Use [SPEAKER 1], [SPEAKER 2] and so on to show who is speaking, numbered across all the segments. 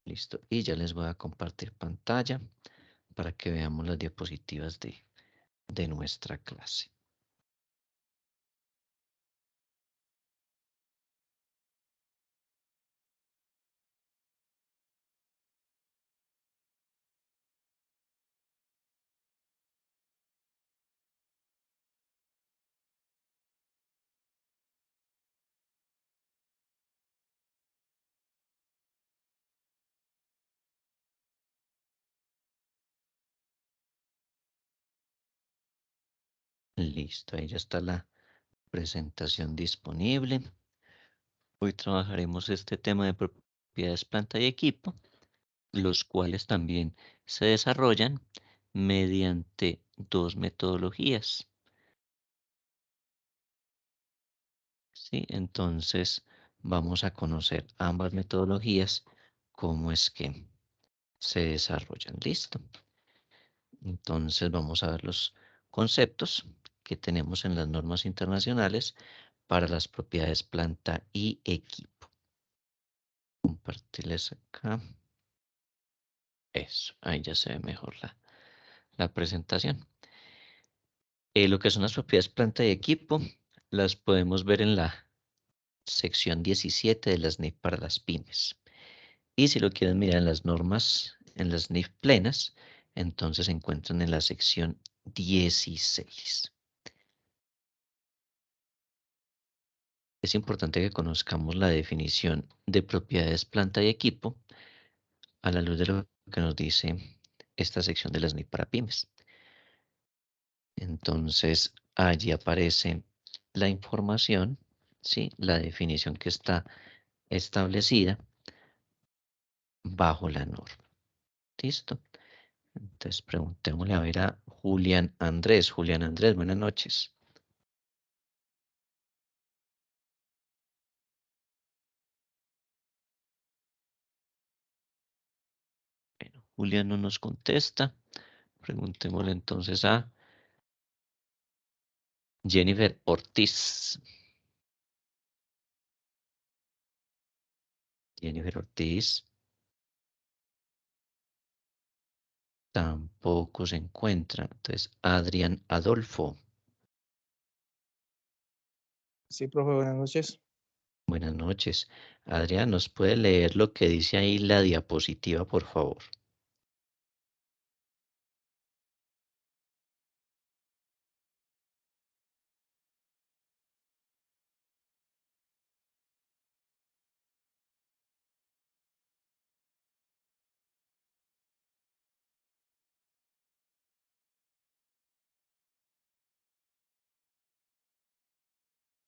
[SPEAKER 1] Listo. Y ya les voy a compartir pantalla para que veamos las diapositivas de nuestra clase. Listo, ahí ya está la presentación disponible. Hoy trabajaremos este tema de propiedades planta y equipo, los cuales también se desarrollan mediante dos metodologías. Sí, entonces vamos a conocer ambas metodologías, cómo es que se desarrollan. Listo. Entonces vamos a ver los conceptos que tenemos en las normas internacionales para las propiedades planta y equipo. Compartirles acá. Eso, ahí ya se ve mejor la presentación. Lo que son las propiedades planta y equipo las podemos ver en la sección 17 de las NIF para las pymes. Y si lo quieren mirar en las normas, en las NIF plenas, entonces se encuentran en la sección 16. Es importante que conozcamos la definición de propiedades planta y equipo a la luz de lo que nos dice esta sección de las NIF para pymes. Entonces, allí aparece la información, ¿sí? La definición que está establecida bajo la norma. ¿Listo? Entonces, preguntémosle a ver a Julián Andrés. Julián Andrés, buenas noches. Bueno, Julián no nos contesta. Preguntémosle entonces a Jennifer Ortiz. Jennifer Ortiz tampoco se encuentra. Entonces, Adrián Adolfo.
[SPEAKER 2] Sí, profe, buenas noches.
[SPEAKER 1] Buenas noches. Adrián, ¿nos puede leer lo que dice ahí la diapositiva, por favor?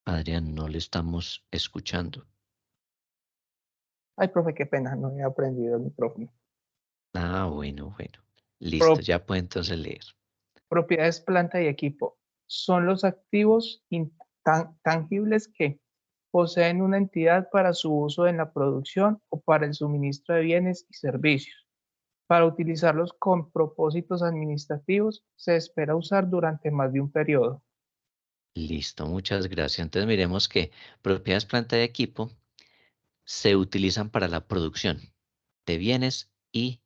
[SPEAKER 1] Adrián, no le estamos escuchando.
[SPEAKER 2] Ay, profe, qué pena, no he aprendido el micrófono.
[SPEAKER 1] Ah, bueno, bueno. Listo,
[SPEAKER 2] Pro-
[SPEAKER 1] ya puede entonces leer.
[SPEAKER 2] propiedades, planta y equipo. Son los activos tangibles que poseen una entidad para su uso en la producción o para el suministro de bienes y servicios. Para utilizarlos con propósitos administrativos, se espera usar durante más de un periodo.
[SPEAKER 1] Listo, muchas gracias. Entonces miremos que propiedades, planta y equipo se utilizan para la producción de bienes y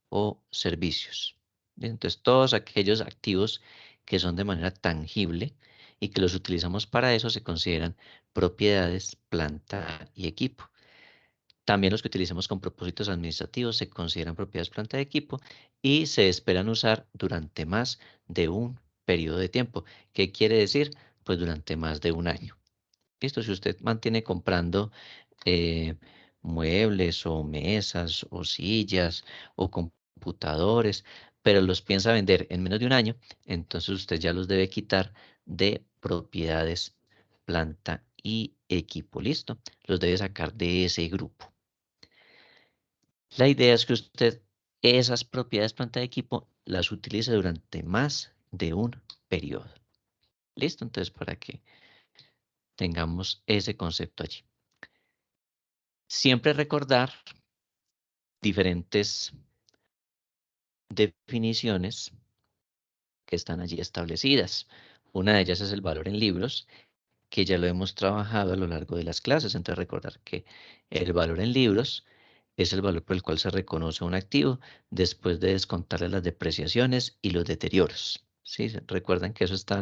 [SPEAKER 1] o servicios. Bien, entonces, todos aquellos activos que son de manera tangible y que los utilizamos para eso se consideran propiedades, planta y equipo. También los que utilicemos con propósitos administrativos se consideran propiedades, planta y equipo y se esperan usar durante más de un periodo de tiempo. ¿Qué quiere decir? Pues durante más de un año. Listo, si usted mantiene comprando eh, muebles o mesas o sillas o computadores, pero los piensa vender en menos de un año, entonces usted ya los debe quitar de propiedades, planta y equipo. Listo, los debe sacar de ese grupo. La idea es que usted esas propiedades, planta y equipo las utilice durante más de un periodo. Listo, entonces para que tengamos ese concepto allí. Siempre recordar diferentes definiciones que están allí establecidas. Una de ellas es el valor en libros, que ya lo hemos trabajado a lo largo de las clases. Entonces recordar que el valor en libros es el valor por el cual se reconoce un activo después de descontarle las depreciaciones y los deterioros. ¿Sí? Recuerdan que eso está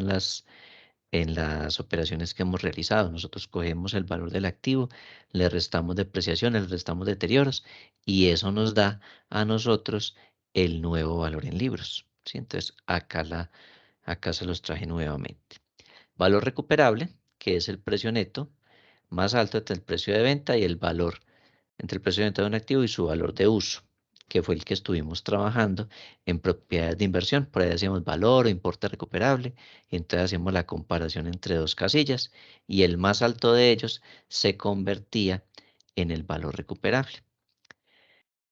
[SPEAKER 1] en las operaciones que hemos realizado. Nosotros cogemos el valor del activo, le restamos depreciaciones, le restamos deterioros y eso nos da a nosotros el nuevo valor en libros. ¿Sí? Entonces, acá se los traje nuevamente. Valor recuperable, que es el precio neto más alto entre el precio de venta y el valor entre el precio de venta de un activo y su valor de uso, que fue el que estuvimos trabajando en propiedades de inversión. Por ahí hacíamos valor o importe recuperable, y entonces hacíamos la comparación entre dos casillas y el más alto de ellos se convertía en el valor recuperable.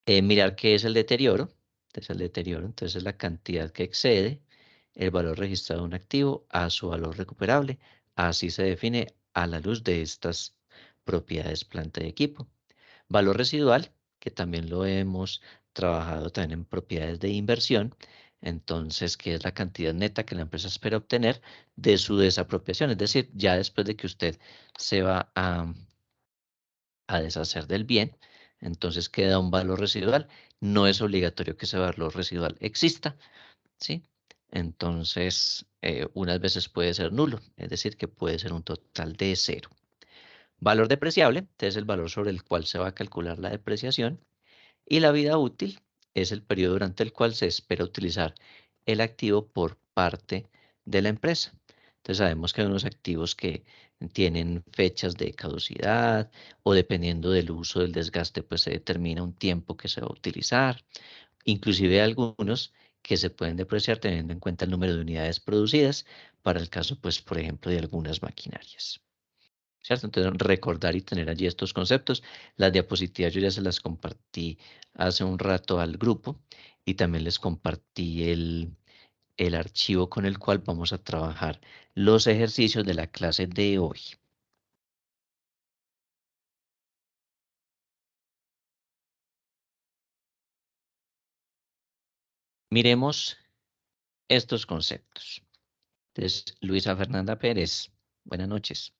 [SPEAKER 1] Mirar qué es el deterioro. Entonces el deterioro entonces es la cantidad que excede el valor registrado de un activo a su valor recuperable. Así se define a la luz de estas propiedades planta y equipo. Valor residual, que también lo hemos trabajado también en propiedades de inversión, entonces, que es la cantidad neta que la empresa espera obtener de su desapropiación, es decir, ya después de que usted se va a deshacer del bien, entonces queda un valor residual. No es obligatorio que ese valor residual exista, ¿sí? Entonces, unas veces puede ser nulo, es decir, que puede ser un total de cero. Valor depreciable, este es el valor sobre el cual se va a calcular la depreciación. Y la vida útil es el periodo durante el cual se espera utilizar el activo por parte de la empresa. Entonces sabemos que hay unos activos que tienen fechas de caducidad o dependiendo del uso del desgaste, pues se determina un tiempo que se va a utilizar. Inclusive algunos que se pueden depreciar teniendo en cuenta el número de unidades producidas para el caso, pues, por ejemplo, de algunas maquinarias. ¿Cierto? Entonces, recordar y tener allí estos conceptos. Las diapositivas yo ya se las compartí hace un rato al grupo y también les compartí el archivo con el cual vamos a trabajar los ejercicios de la clase de hoy. Miremos estos conceptos. Entonces, Luisa Fernanda Pérez, buenas noches.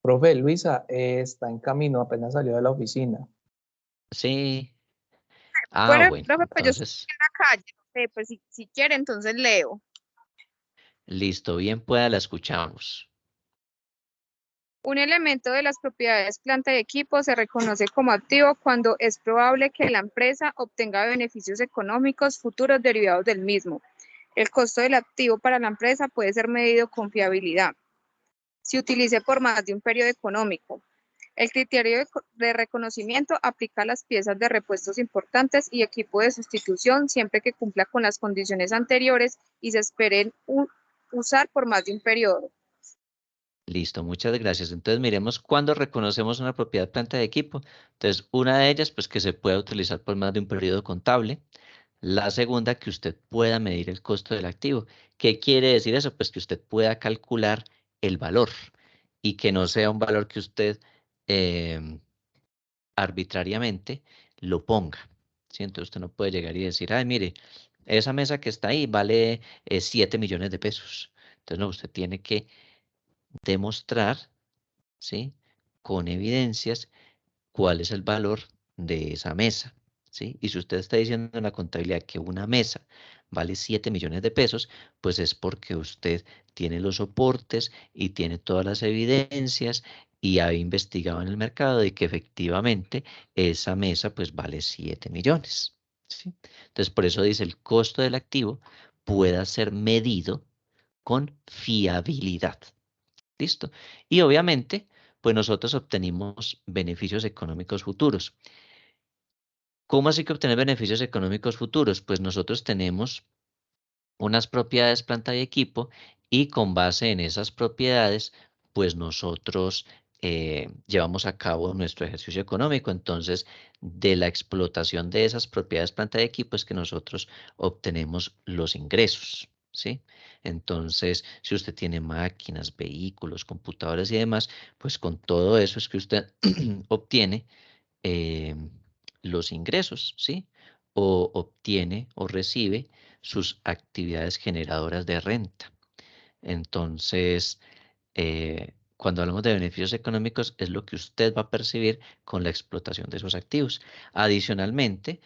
[SPEAKER 2] Profe, Luisa está en camino, apenas salió de la oficina.
[SPEAKER 1] Sí.
[SPEAKER 3] Bueno,
[SPEAKER 1] Bueno,
[SPEAKER 3] profe, pues yo estoy
[SPEAKER 1] entonces,
[SPEAKER 3] en la calle, no sé, pues si quiere, entonces leo.
[SPEAKER 1] listo, bien pueda, la escuchamos.
[SPEAKER 3] Un elemento de las propiedades planta y equipo se reconoce como activo cuando es probable que la empresa obtenga beneficios económicos futuros derivados del mismo. El costo del activo para la empresa puede ser medido con fiabilidad. Se utilice por más de un periodo económico. El criterio de reconocimiento aplica a las piezas de repuestos importantes y equipo de sustitución siempre que cumpla con las condiciones anteriores y se esperen usar por más de un periodo.
[SPEAKER 1] Listo, muchas gracias. Entonces miremos cuándo reconocemos una propiedad planta de equipo. Entonces, una de ellas, pues que se pueda utilizar por más de un periodo contable. La segunda, que usted pueda medir el costo del activo. ¿Qué quiere decir eso? Pues que usted pueda calcular el valor y que no sea un valor que usted arbitrariamente lo ponga. ¿Sí? Entonces usted no puede llegar y decir, ay, mire, esa mesa que está ahí vale 7 millones de pesos. Entonces, no, usted tiene que demostrar, ¿sí? Con evidencias cuál es el valor de esa mesa, ¿sí? Y si usted está diciendo en la contabilidad que una mesa vale 7 millones de pesos, pues es porque usted tiene los soportes y tiene todas las evidencias y ha investigado en el mercado de que efectivamente esa mesa pues vale 7 millones, ¿sí? Entonces por eso dice el costo del activo pueda ser medido con fiabilidad. ¿Listo? Y obviamente, pues nosotros obtenemos beneficios económicos futuros. ¿Cómo así que obtener beneficios económicos futuros? Pues nosotros tenemos unas propiedades planta y equipo y con base en esas propiedades, pues nosotros llevamos a cabo nuestro ejercicio económico. Entonces, de la explotación de esas propiedades planta y equipo es que nosotros obtenemos los ingresos, ¿sí? Entonces, si usted tiene máquinas, vehículos, computadores y demás, pues con todo eso es que usted obtiene eh, los ingresos, ¿sí? O obtiene o recibe sus actividades generadoras de renta. Entonces, cuando hablamos de beneficios económicos, es lo que usted va a percibir con la explotación de esos activos. Adicionalmente,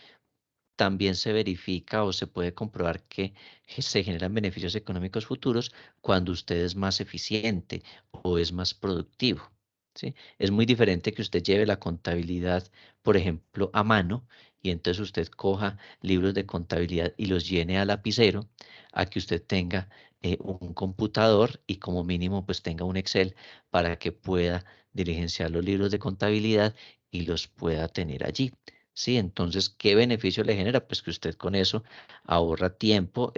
[SPEAKER 1] también se verifica o se puede comprobar que se generan beneficios económicos futuros cuando usted es más eficiente o es más productivo, ¿sí? Es muy diferente que usted lleve la contabilidad, por ejemplo, a mano y entonces usted coja libros de contabilidad y los llene a lapicero, a que usted tenga un computador y como mínimo pues tenga un Excel para que pueda diligenciar los libros de contabilidad y los pueda tener allí. Sí, entonces, ¿qué beneficio le genera? Pues que usted con eso ahorra tiempo,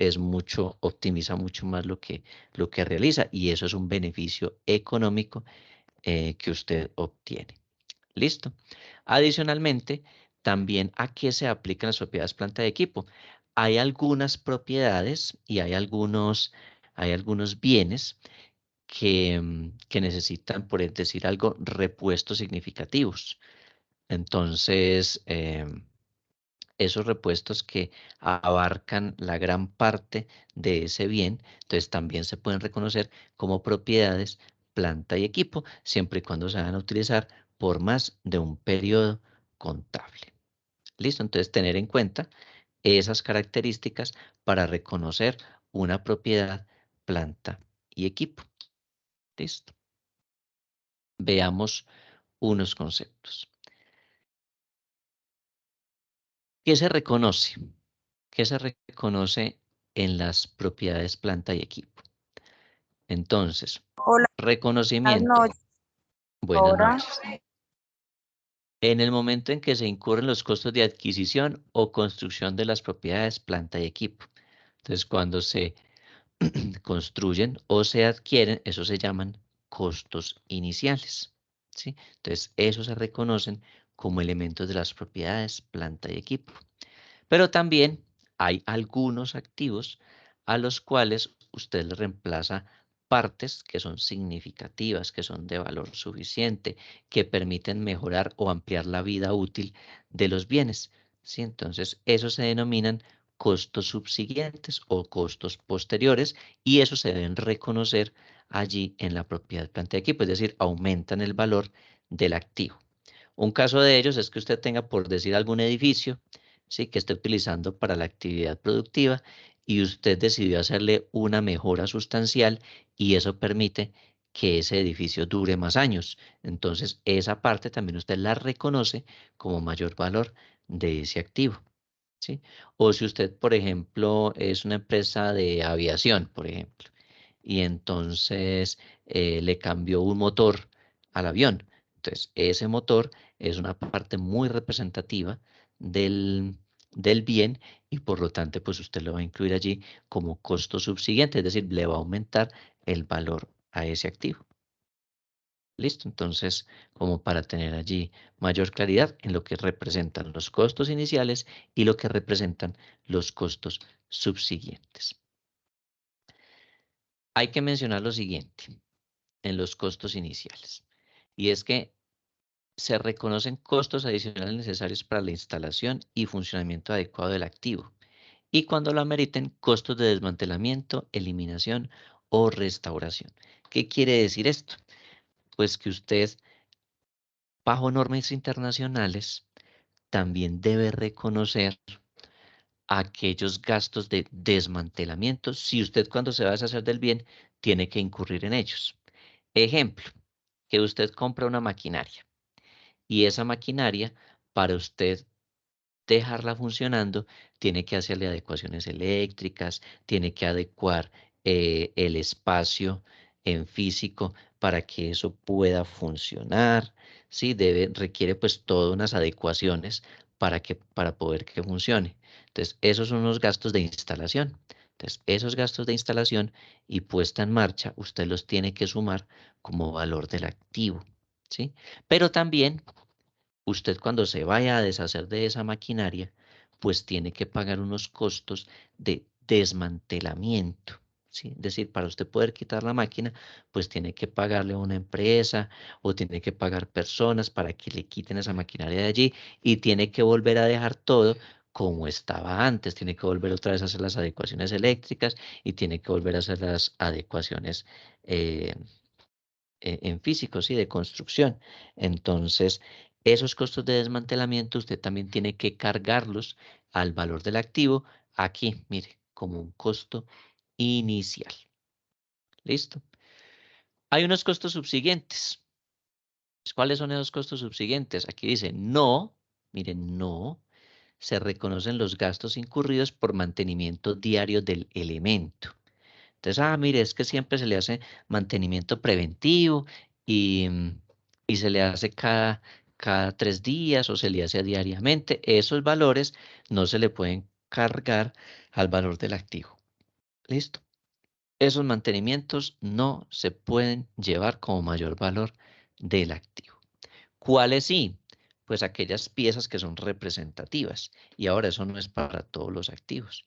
[SPEAKER 1] optimiza mucho más lo que realiza y eso es un beneficio económico que usted obtiene. ¿Listo? Adicionalmente, también a qué se aplican las propiedades planta de equipo. Hay algunas propiedades y hay algunos bienes que necesitan, por decir algo, repuestos significativos. Entonces, esos repuestos que abarcan la gran parte de ese bien, entonces también se pueden reconocer como propiedades, planta y equipo, siempre y cuando se van a utilizar por más de un periodo contable. ¿Listo? Entonces tener en cuenta esas características para reconocer una propiedad, planta y equipo. ¿Listo? Veamos unos conceptos. ¿Qué se reconoce? ¿Qué se reconoce en las propiedades planta y equipo? Entonces,
[SPEAKER 4] Hola, buenas
[SPEAKER 1] reconocimiento.
[SPEAKER 4] noches.
[SPEAKER 1] Buenas
[SPEAKER 4] Ahora,
[SPEAKER 1] noches. En el momento en que se incurren los costos de adquisición o construcción de las propiedades planta y equipo. Entonces, cuando se construyen o se adquieren, eso se llaman costos iniciales, ¿sí? Entonces, esos se reconocen como elementos de las propiedades planta y equipo. Pero también hay algunos activos a los cuales usted le reemplaza partes que son significativas, que son de valor suficiente, que permiten mejorar o ampliar la vida útil de los bienes, ¿sí? Entonces, esos se denominan costos subsiguientes o costos posteriores y esos se deben reconocer allí en la propiedad planta de equipo, es decir, aumentan el valor del activo. Un caso de ellos es que usted tenga, por decir, algún edificio, ¿sí?, que esté utilizando para la actividad productiva y usted decidió hacerle una mejora sustancial y eso permite que ese edificio dure más años. Entonces, esa parte también usted la reconoce como mayor valor de ese activo, ¿sí? O si usted, por ejemplo, es una empresa de aviación, por ejemplo, y entonces le cambió un motor al avión. Entonces, ese motor es una parte muy representativa del bien y por lo tanto, pues usted lo va a incluir allí como costo subsiguiente, es decir, le va a aumentar el valor a ese activo. Listo, entonces, como para tener allí mayor claridad en lo que representan los costos iniciales y lo que representan los costos subsiguientes. Hay que mencionar lo siguiente en los costos iniciales, y es que se reconocen costos adicionales necesarios para la instalación y funcionamiento adecuado del activo, y cuando lo ameriten, costos de desmantelamiento, eliminación o restauración. ¿Qué quiere decir esto? Pues que usted, bajo normas internacionales, también debe reconocer aquellos gastos de desmantelamiento si usted cuando se va a deshacer del bien tiene que incurrir en ellos. Ejemplo, que usted compra una maquinaria y esa maquinaria, para usted dejarla funcionando, tiene que hacerle adecuaciones eléctricas, tiene que adecuar el espacio en físico para que eso pueda funcionar, ¿sí? Requiere pues todas unas adecuaciones para poder que funcione. Entonces, esos son los gastos de instalación. Entonces, esos gastos de instalación y puesta en marcha, usted los tiene que sumar como valor del activo, ¿sí? Pero también usted cuando se vaya a deshacer de esa maquinaria, pues tiene que pagar unos costos de desmantelamiento, ¿sí? Es decir, para usted poder quitar la máquina, pues tiene que pagarle a una empresa o tiene que pagar personas para que le quiten esa maquinaria de allí y tiene que volver a dejar todo como estaba antes, tiene que volver otra vez a hacer las adecuaciones eléctricas y tiene que volver a hacer las adecuaciones en físico, ¿sí? De construcción. Entonces, esos costos de desmantelamiento usted también tiene que cargarlos al valor del activo aquí, mire, como un costo inicial. ¿Listo? Hay unos costos subsiguientes. ¿Cuáles son esos costos subsiguientes? Aquí dice, no, miren, no, se reconocen los gastos incurridos por mantenimiento diario del elemento. Entonces, mire, es que siempre se le hace mantenimiento preventivo y, y se le hace cada 3 días o se le hace diariamente. Esos valores no se le pueden cargar al valor del activo. ¿Listo? Esos mantenimientos no se pueden llevar como mayor valor del activo. ¿Cuáles sí? Pues aquellas piezas que son representativas. Y ahora eso no es para todos los activos.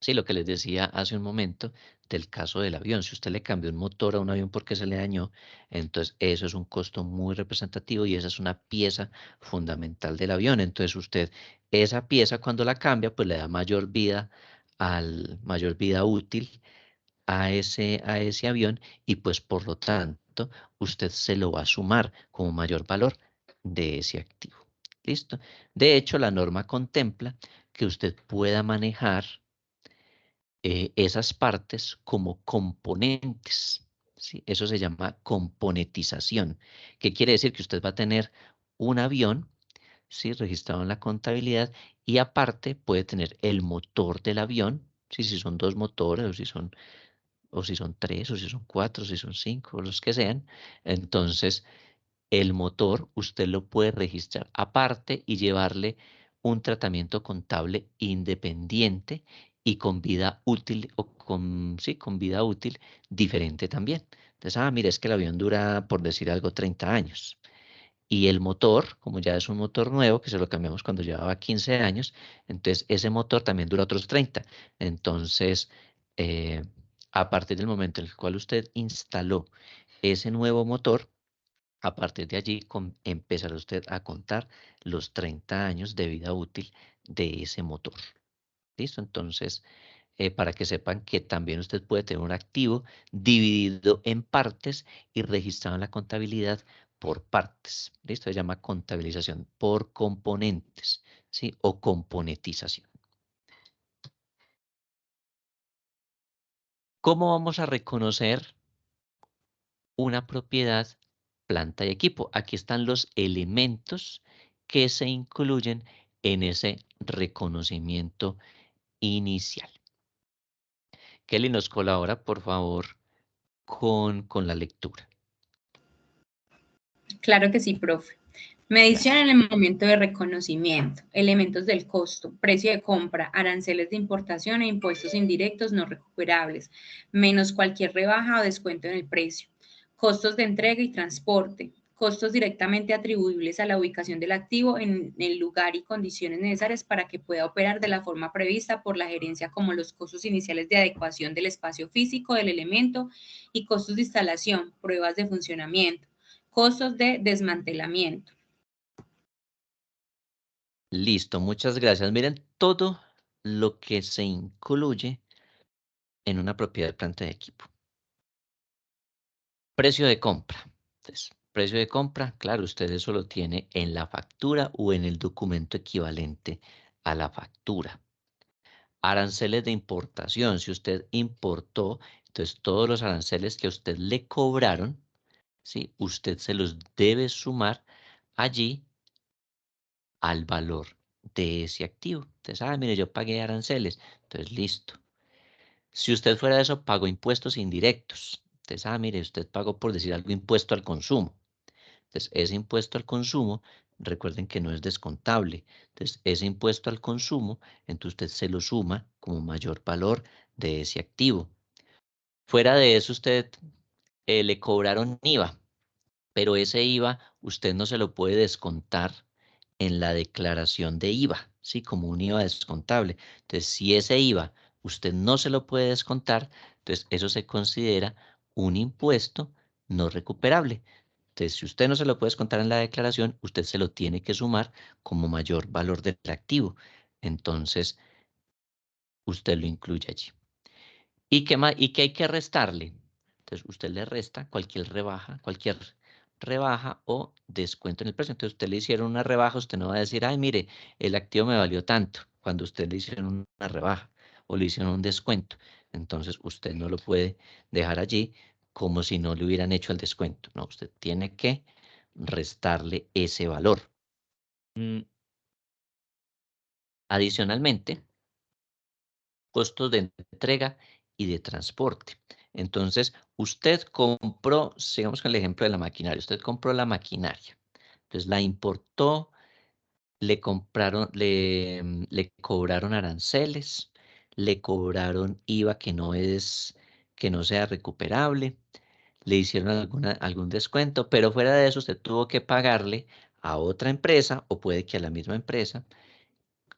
[SPEAKER 1] Sí, lo que les decía hace un momento del caso del avión. Si usted le cambió un motor a un avión porque se le dañó, entonces eso es un costo muy representativo y esa es una pieza fundamental del avión. Entonces usted, esa pieza cuando la cambia, pues le da mayor vida útil a ese avión y pues por lo tanto usted se lo va a sumar como mayor valor de ese activo. ¿Listo? De hecho, la norma contempla que usted pueda manejar esas partes como componentes, ¿sí? Eso se llama componentización, que quiere decir que usted va a tener un avión, ¿sí? Registrado en la contabilidad y aparte puede tener el motor del avión, ¿sí? Si son 2 motores o si son 3 o si son 4 o si son 5 o los que sean, entonces el motor usted lo puede registrar aparte y llevarle un tratamiento contable independiente y con vida útil o sí, con vida útil diferente también. Entonces, mire, es que el avión dura, por decir algo, 30 años. Y el motor, como ya es un motor nuevo, que se lo cambiamos cuando llevaba 15 años, entonces ese motor también dura otros 30. Entonces, eh, a partir del momento en el cual usted instaló ese nuevo motor, a partir de allí empezará usted a contar los 30 años de vida útil de ese motor. ¿Listo? Entonces, para que sepan que también usted puede tener un activo dividido en partes y registrado en la contabilidad por partes. ¿Listo? Se llama contabilización por componentes, ¿sí? O componentización. ¿Cómo vamos a reconocer una propiedad, planta y equipo? Aquí están los elementos que se incluyen en ese reconocimiento inicial. Kelly nos colabora, por favor, con la lectura.
[SPEAKER 4] Claro que sí, profe. Medición en el momento de reconocimiento, elementos del costo, precio de compra, aranceles de importación e impuestos indirectos no recuperables, menos cualquier rebaja o descuento en el precio, costos de entrega y transporte, costos directamente atribuibles a la ubicación del activo en el lugar y condiciones necesarias para que pueda operar de la forma prevista por la gerencia, como los costos iniciales de adecuación del espacio físico del elemento y costos de instalación, pruebas de funcionamiento, costos de desmantelamiento.
[SPEAKER 1] Listo, muchas gracias. Miren todo lo que se incluye en una propiedad de planta de equipo. Precio de compra. Entonces, precio de compra, claro, usted eso lo tiene en la factura o en el documento equivalente a la factura. Aranceles de importación. Si usted importó, entonces todos los aranceles que a usted le cobraron, ¿sí? Usted se los debe sumar allí al valor de ese activo. Entonces, mire, yo pagué aranceles. Entonces, listo. Si usted fuera de eso, pagó impuestos indirectos. Entonces, mire, usted pagó, por decir algo, impuesto al consumo. Entonces, ese impuesto al consumo, recuerden que no es descontable. Entonces, ese impuesto al consumo, entonces usted se lo suma como mayor valor de ese activo. Fuera de eso, usted le cobraron IVA, pero ese IVA usted no se lo puede descontar en la declaración de IVA, ¿sí? Como un IVA descontable. Entonces, si ese IVA usted no se lo puede descontar, entonces eso se considera un impuesto no recuperable. Entonces, si usted no se lo puede descontar en la declaración, usted se lo tiene que sumar como mayor valor del activo. Entonces, usted lo incluye allí. ¿Y qué más? ¿Y qué hay que restarle? Entonces usted le resta cualquier rebaja o descuento en el precio. Entonces usted le hicieron una rebaja, usted no va a decir, ay, mire, el activo me valió tanto, cuando usted le hicieron una rebaja o le hicieron un descuento. Entonces usted no lo puede dejar allí como si no le hubieran hecho el descuento. No, usted tiene que restarle ese valor. Adicionalmente, costos de entrega y de transporte. Entonces, usted compró, sigamos con el ejemplo de la maquinaria, usted compró la maquinaria, entonces la importó, le cobraron aranceles, le cobraron IVA que no sea recuperable, le hicieron algún descuento, pero fuera de eso usted tuvo que pagarle a otra empresa o puede que a la misma empresa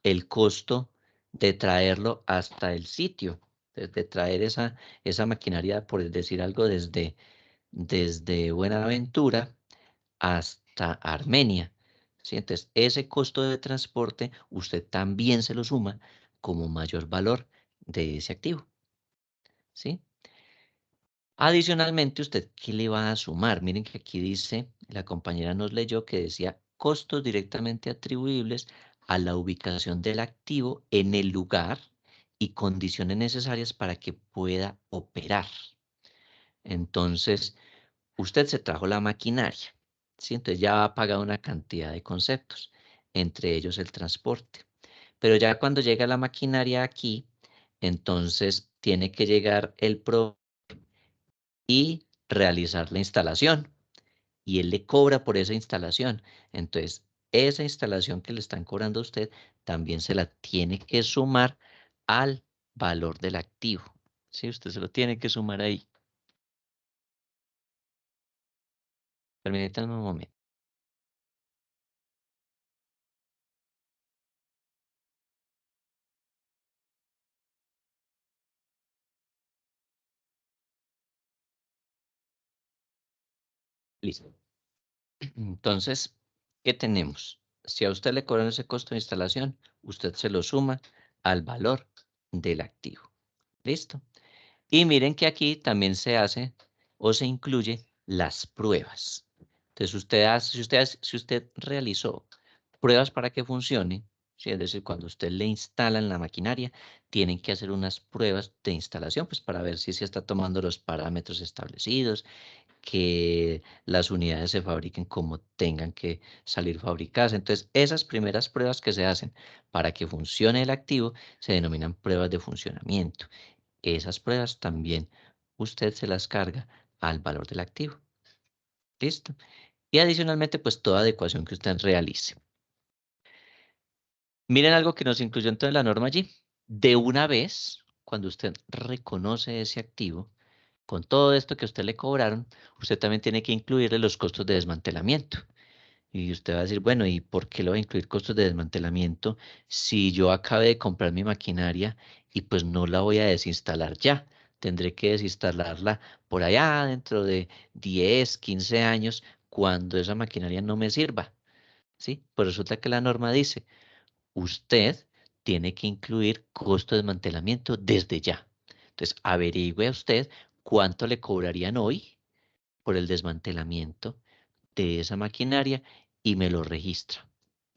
[SPEAKER 1] el costo de traerlo hasta el sitio, de traer esa maquinaria, por decir algo, desde Buenaventura hasta Armenia. ¿Sí? Entonces, ese costo de transporte usted también se lo suma como mayor valor de ese activo. ¿Sí? Adicionalmente, ¿usted qué le va a sumar? Miren que aquí dice, la compañera nos leyó que decía costos directamente atribuibles a la ubicación del activo en el lugar y condiciones necesarias para que pueda operar. Entonces, usted se trajo la maquinaria, ¿sí? Entonces ya ha pagado una cantidad de conceptos, entre ellos el transporte. Pero ya cuando llega la maquinaria aquí, entonces tiene que llegar el proveedor y realizar la instalación. Y él le cobra por esa instalación. Entonces, esa instalación que le están cobrando a usted también se la tiene que sumar al valor del activo. ¿Sí? Usted se lo tiene que sumar ahí. Permítanme un momento. Listo. Entonces, ¿qué tenemos? Si a usted le cobran ese costo de instalación, usted se lo suma al valor del activo. ¿Listo? Y miren que aquí también se hace o se incluye las pruebas. Entonces, si usted realizó pruebas para que funcione, ¿sí? Es decir, cuando usted le instalan la maquinaria, tienen que hacer unas pruebas de instalación, pues para ver si se está tomando los parámetros establecidos, que las unidades se fabriquen como tengan que salir fabricadas. Entonces, esas primeras pruebas que se hacen para que funcione el activo se denominan pruebas de funcionamiento. Esas pruebas también usted se las carga al valor del activo. ¿Listo? Y adicionalmente, pues toda adecuación que usted realice. Miren algo que nos incluyó entonces la norma allí. De una vez, cuando usted reconoce ese activo, con todo esto que a usted le cobraron, usted también tiene que incluirle los costos de desmantelamiento. Y usted va a decir, bueno, ¿y por qué le voy a incluir costos de desmantelamiento si yo acabé de comprar mi maquinaria y pues no la voy a desinstalar ya? Tendré que desinstalarla por allá dentro de 10, 15 años cuando esa maquinaria no me sirva. ¿Sí? Pues resulta que la norma dice, usted tiene que incluir costo de desmantelamiento desde ya. Entonces, averigüe usted cuánto le cobrarían hoy por el desmantelamiento de esa maquinaria y me lo registra.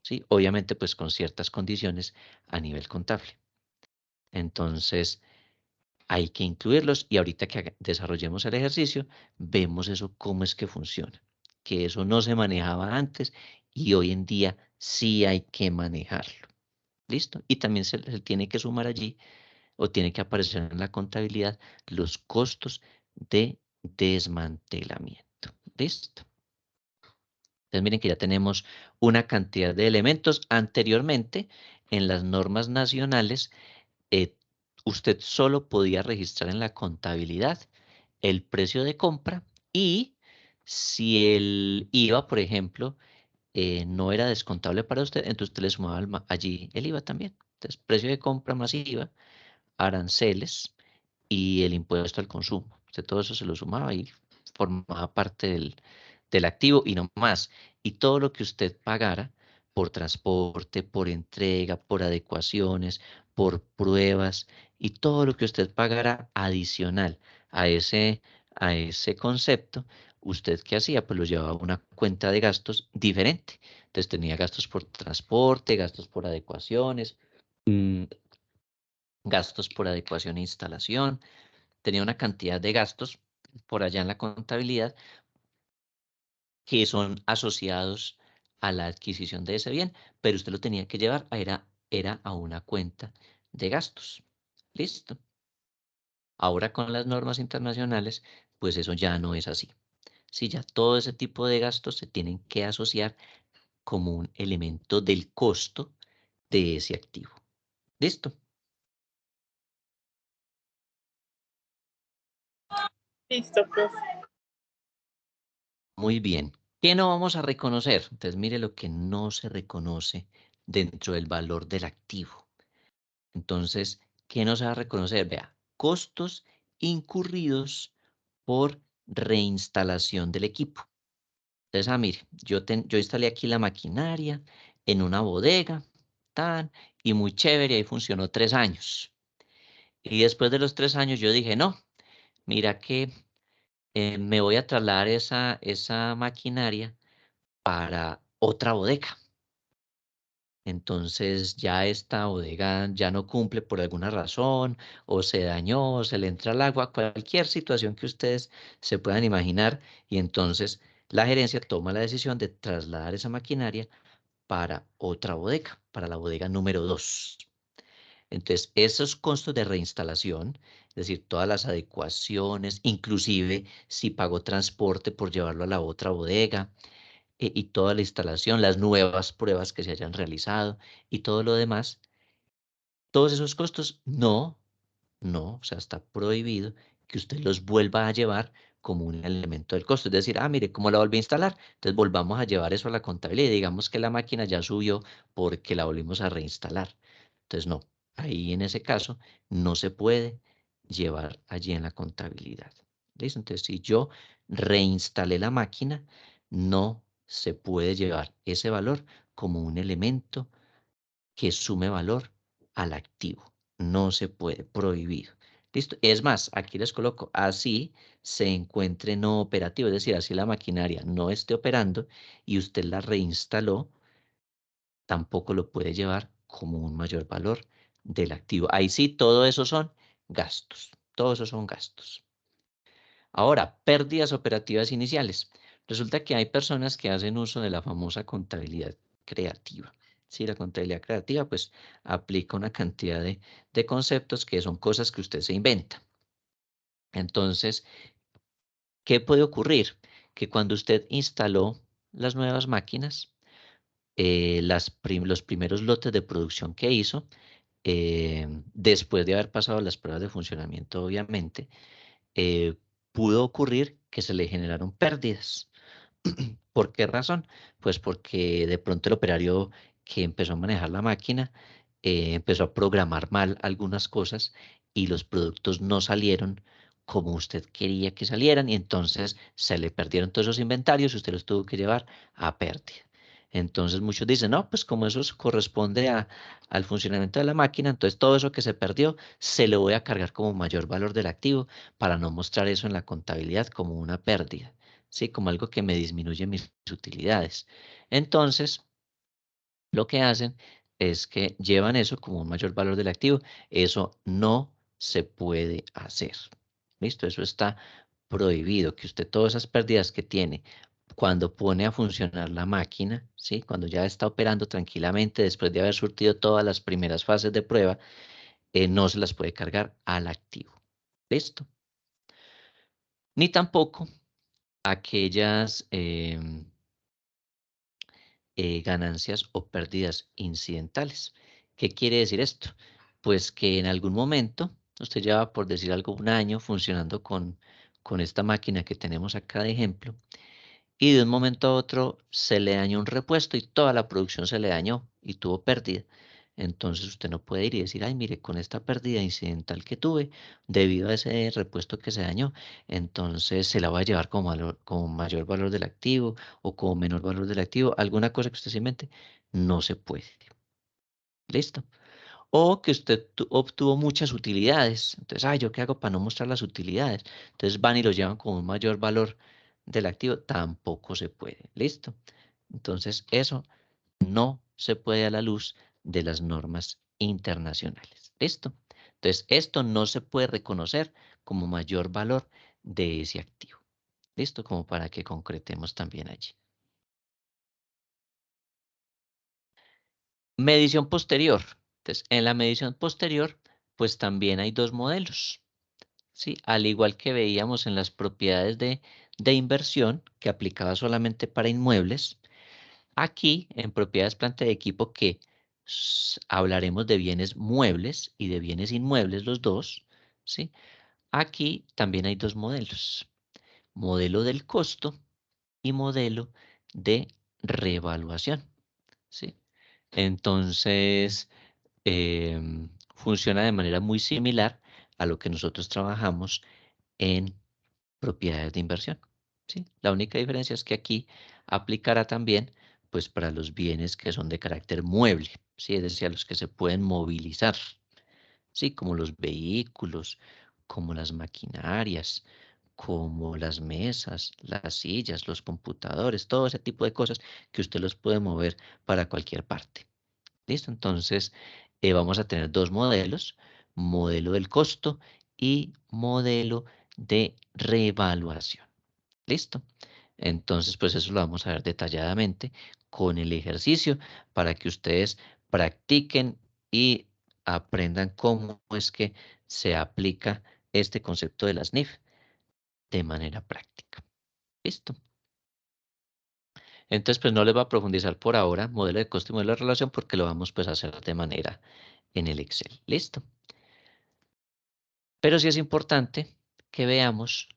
[SPEAKER 1] ¿Sí? Obviamente, pues con ciertas condiciones a nivel contable. Entonces, hay que incluirlos y ahorita que desarrollemos el ejercicio, vemos eso cómo es que funciona. Que eso no se manejaba antes y hoy en día sí hay que manejarlo. ¿Listo? Y también se tiene que sumar allí o tiene que aparecer en la contabilidad los costos de desmantelamiento. ¿Listo? Entonces miren que ya tenemos una cantidad de elementos. Anteriormente, en las normas nacionales, eh, usted solo podía registrar en la contabilidad el precio de compra y si el IVA, por ejemplo, no era descontable para usted, entonces usted le sumaba allí el IVA también. Entonces, precio de compra más IVA, aranceles y el impuesto al consumo. Usted todo eso se lo sumaba y formaba parte del activo y no más. Y todo lo que usted pagara por transporte, por entrega, por adecuaciones, por pruebas y todo lo que usted pagara adicional a a ese concepto, ¿usted qué hacía? Pues lo llevaba a una cuenta de gastos diferente. Entonces tenía gastos por transporte, gastos por adecuaciones, gastos por adecuación e instalación. Tenía una cantidad de gastos por allá en la contabilidad que son asociados a la adquisición de ese bien, pero usted lo tenía que llevar era a una cuenta de gastos. ¿Listo? Ahora con las normas internacionales, pues eso ya no es así. Sí, ya todo ese tipo de gastos se tienen que asociar como un elemento del costo de ese activo. ¿Listo?
[SPEAKER 5] Listo, profe.
[SPEAKER 1] Muy bien. ¿Qué no vamos a reconocer? Entonces, mire lo que no se reconoce dentro del valor del activo. Entonces, ¿qué no se va a reconocer? Vea, costos incurridos por reinstalación del equipo. Entonces, mire, yo instalé aquí la maquinaria en una bodega, y muy chévere, ahí funcionó 3 años. Y después de los 3 años yo dije, no, mira que me voy a trasladar esa maquinaria para otra bodega. Entonces ya esta bodega ya no cumple por alguna razón, o se dañó, o se le entra el agua, cualquier situación que ustedes se puedan imaginar, y entonces la gerencia toma la decisión de trasladar esa maquinaria para otra bodega, para la bodega número 2. Entonces, esos costos de reinstalación, es decir, todas las adecuaciones, inclusive si pagó transporte por llevarlo a la otra bodega, y toda la instalación, las nuevas pruebas que se hayan realizado y todo lo demás, todos esos costos, no, o sea, está prohibido que usted los vuelva a llevar como un elemento del costo. Es decir, mire, ¿cómo la volví a instalar? Entonces volvamos a llevar eso a la contabilidad y digamos que la máquina ya subió porque la volvimos a reinstalar. Entonces, no, ahí en ese caso no se puede llevar allí en la contabilidad. ¿Listo? Entonces, si yo reinstalé la máquina, no se puede llevar ese valor como un elemento que sume valor al activo. No se puede, prohibido. ¿Listo? Es más, aquí les coloco, así se encuentre no operativo, es decir, así la maquinaria no esté operando y usted la reinstaló, tampoco lo puede llevar como un mayor valor del activo. Ahí sí, todo eso son gastos. Todo eso son gastos. Ahora, pérdidas operativas iniciales. Resulta que hay personas que hacen uso de la famosa contabilidad creativa. Sí, la contabilidad creativa pues aplica una cantidad de conceptos que son cosas que usted se inventa. Entonces, ¿qué puede ocurrir? Que cuando usted instaló las nuevas máquinas, los primeros lotes de producción que hizo, después de haber pasado las pruebas de funcionamiento, obviamente, pudo ocurrir que se le generaron pérdidas. ¿Por qué razón? Pues porque de pronto el operario que empezó a manejar la máquina empezó a programar mal algunas cosas y los productos no salieron como usted quería que salieran y entonces se le perdieron todos esos inventarios y usted los tuvo que llevar a pérdida. Entonces muchos dicen, no, pues como eso corresponde al funcionamiento de la máquina, entonces todo eso que se perdió se lo voy a cargar como mayor valor del activo para no mostrar eso en la contabilidad como una pérdida. ¿Sí? Como algo que me disminuye mis utilidades. Entonces, lo que hacen es que llevan eso como un mayor valor del activo. Eso no se puede hacer. ¿Listo? Eso está prohibido, que usted todas esas pérdidas que tiene cuando pone a funcionar la máquina, ¿sí? Cuando ya está operando tranquilamente después de haber surtido todas las primeras fases de prueba, no se las puede cargar al activo. ¿Listo? Ni tampoco aquellas ganancias o pérdidas incidentales. ¿Qué quiere decir esto? Pues que en algún momento, usted lleva, por decir algo, un año funcionando con esta máquina que tenemos acá de ejemplo, y de un momento a otro se le dañó un repuesto y toda la producción se le dañó y tuvo pérdida. Entonces usted no puede ir y decir, ay, mire, con esta pérdida incidental que tuve debido a ese repuesto que se dañó, entonces se la va a llevar como mayor valor del activo o como menor valor del activo, alguna cosa que usted se invente, no se puede. ¿Listo? O que usted obtuvo muchas utilidades. Entonces, ¿yo qué hago para no mostrar las utilidades? Entonces van y lo llevan con un mayor valor del activo. Tampoco se puede. ¿Listo? Entonces, eso no se puede a la luz de las normas internacionales. ¿Listo? Entonces, esto no se puede reconocer como mayor valor de ese activo. ¿Listo? Como para que concretemos también allí. Medición posterior. Entonces, en la medición posterior, pues también hay dos modelos. ¿Sí? Al igual que veíamos en las propiedades de inversión, que aplicaba solamente para inmuebles, aquí en propiedades planta de equipo, que hablaremos de bienes muebles y de bienes inmuebles, los dos, ¿sí? Aquí también hay dos modelos, modelo del costo y modelo de reevaluación, ¿sí? Entonces, funciona de manera muy similar a lo que nosotros trabajamos en propiedades de inversión, ¿sí? La única diferencia es que aquí aplicará también, pues, para los bienes que son de carácter mueble, ¿sí? Es decir, a los que se pueden movilizar, ¿sí? Como los vehículos, como las maquinarias, como las mesas, las sillas, los computadores, todo ese tipo de cosas que usted los puede mover para cualquier parte. ¿Listo? Entonces, vamos a tener dos modelos, modelo del costo y modelo de reevaluación. ¿Listo? Entonces, pues eso lo vamos a ver detalladamente con el ejercicio para que ustedes practiquen y aprendan cómo es que se aplica este concepto de las NIF de manera práctica. ¿Listo? Entonces, pues no les voy a profundizar por ahora modelo de costo y modelo de relación porque lo vamos pues a hacer de manera en el Excel. ¿Listo? Pero sí es importante que veamos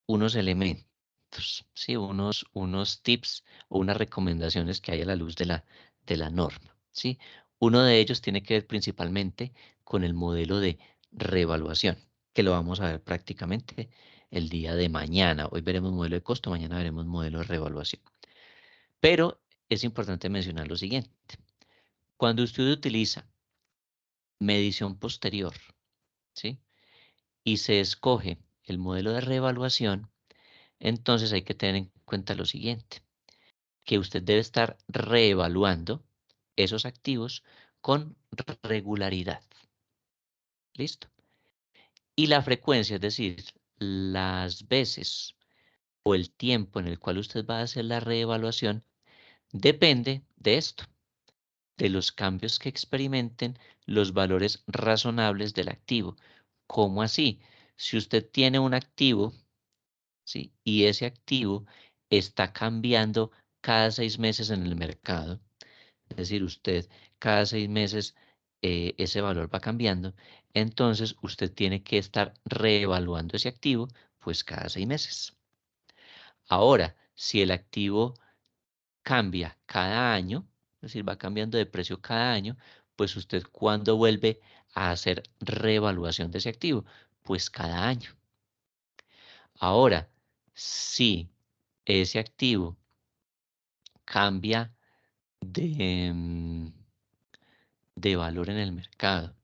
[SPEAKER 1] unos elementos, ¿sí? Unos tips o unas recomendaciones que hay a la luz de la norma, ¿sí? Uno de ellos tiene que ver principalmente con el modelo de reevaluación, que lo vamos a ver prácticamente el día de mañana. Hoy veremos modelo de costo, mañana veremos modelo de reevaluación. Pero es importante mencionar lo siguiente. Cuando usted utiliza medición posterior, ¿sí? Y se escoge el modelo de reevaluación, entonces hay que tener en cuenta lo siguiente, que usted debe estar reevaluando esos activos con regularidad. ¿Listo? Y la frecuencia, es decir, las veces o el tiempo en el cual usted va a hacer la reevaluación, depende de esto, de los cambios que experimenten los valores razonables del activo. ¿Cómo así? Si usted tiene un activo, ¿sí? Y ese activo está cambiando cada 6 meses en el mercado, es decir, usted cada 6 meses ese valor va cambiando, entonces usted tiene que estar reevaluando ese activo pues cada 6 meses. Ahora, si el activo cambia cada año, es decir, va cambiando de precio cada año, pues usted cuando vuelve a hacer reevaluación de ese activo, pues cada año. Ahora, si ese activo cambia de, de valor en el mercado,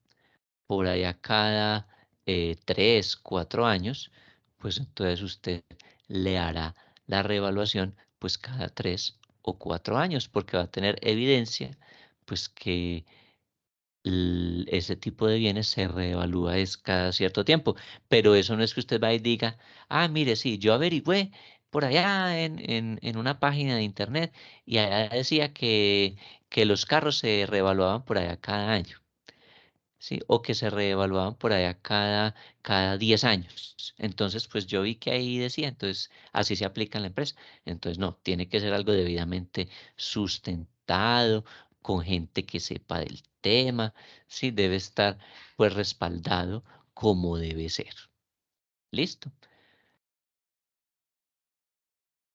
[SPEAKER 1] por allá cada 3, 4 años, pues entonces usted le hará la reevaluación pues cada 3 o 4 años, porque va a tener evidencia pues que ese tipo de bienes se reevalúa es cada cierto tiempo, pero eso no es que usted vaya y diga, mire, sí, yo averigüé por allá en una página de internet y allá decía que los carros se reevaluaban por allá cada año, ¿sí? O que se reevaluaban por allá cada 10 años. Entonces, pues yo vi que ahí decía, entonces así se aplica en la empresa. Entonces, no, tiene que ser algo debidamente sustentado, con gente que sepa del tema, ¿sí? Debe estar pues respaldado como debe ser. ¿Listo?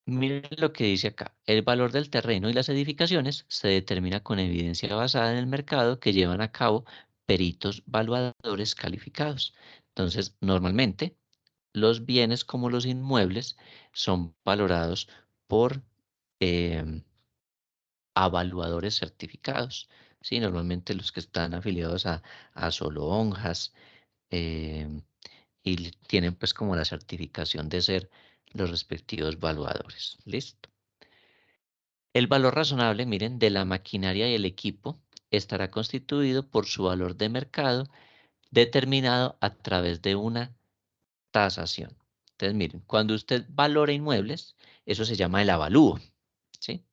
[SPEAKER 1] Miren lo que dice acá. El valor del terreno y las edificaciones se determina con evidencia basada en el mercado que llevan a cabo peritos valuadores calificados. Entonces, normalmente, los bienes como los inmuebles son valorados por em, avaluadores certificados. ¿sí? Normalmente los que están afiliados a Solonjas y tienen pues como la certificación de ser los respectivos valuadores. ¿Listo? El valor razonable, miren, de la maquinaria y el equipo estará constituido por su valor de mercado determinado a través de una tasación. Entonces, miren, cuando usted valora inmuebles, eso se llama el avalúo, ¿sí?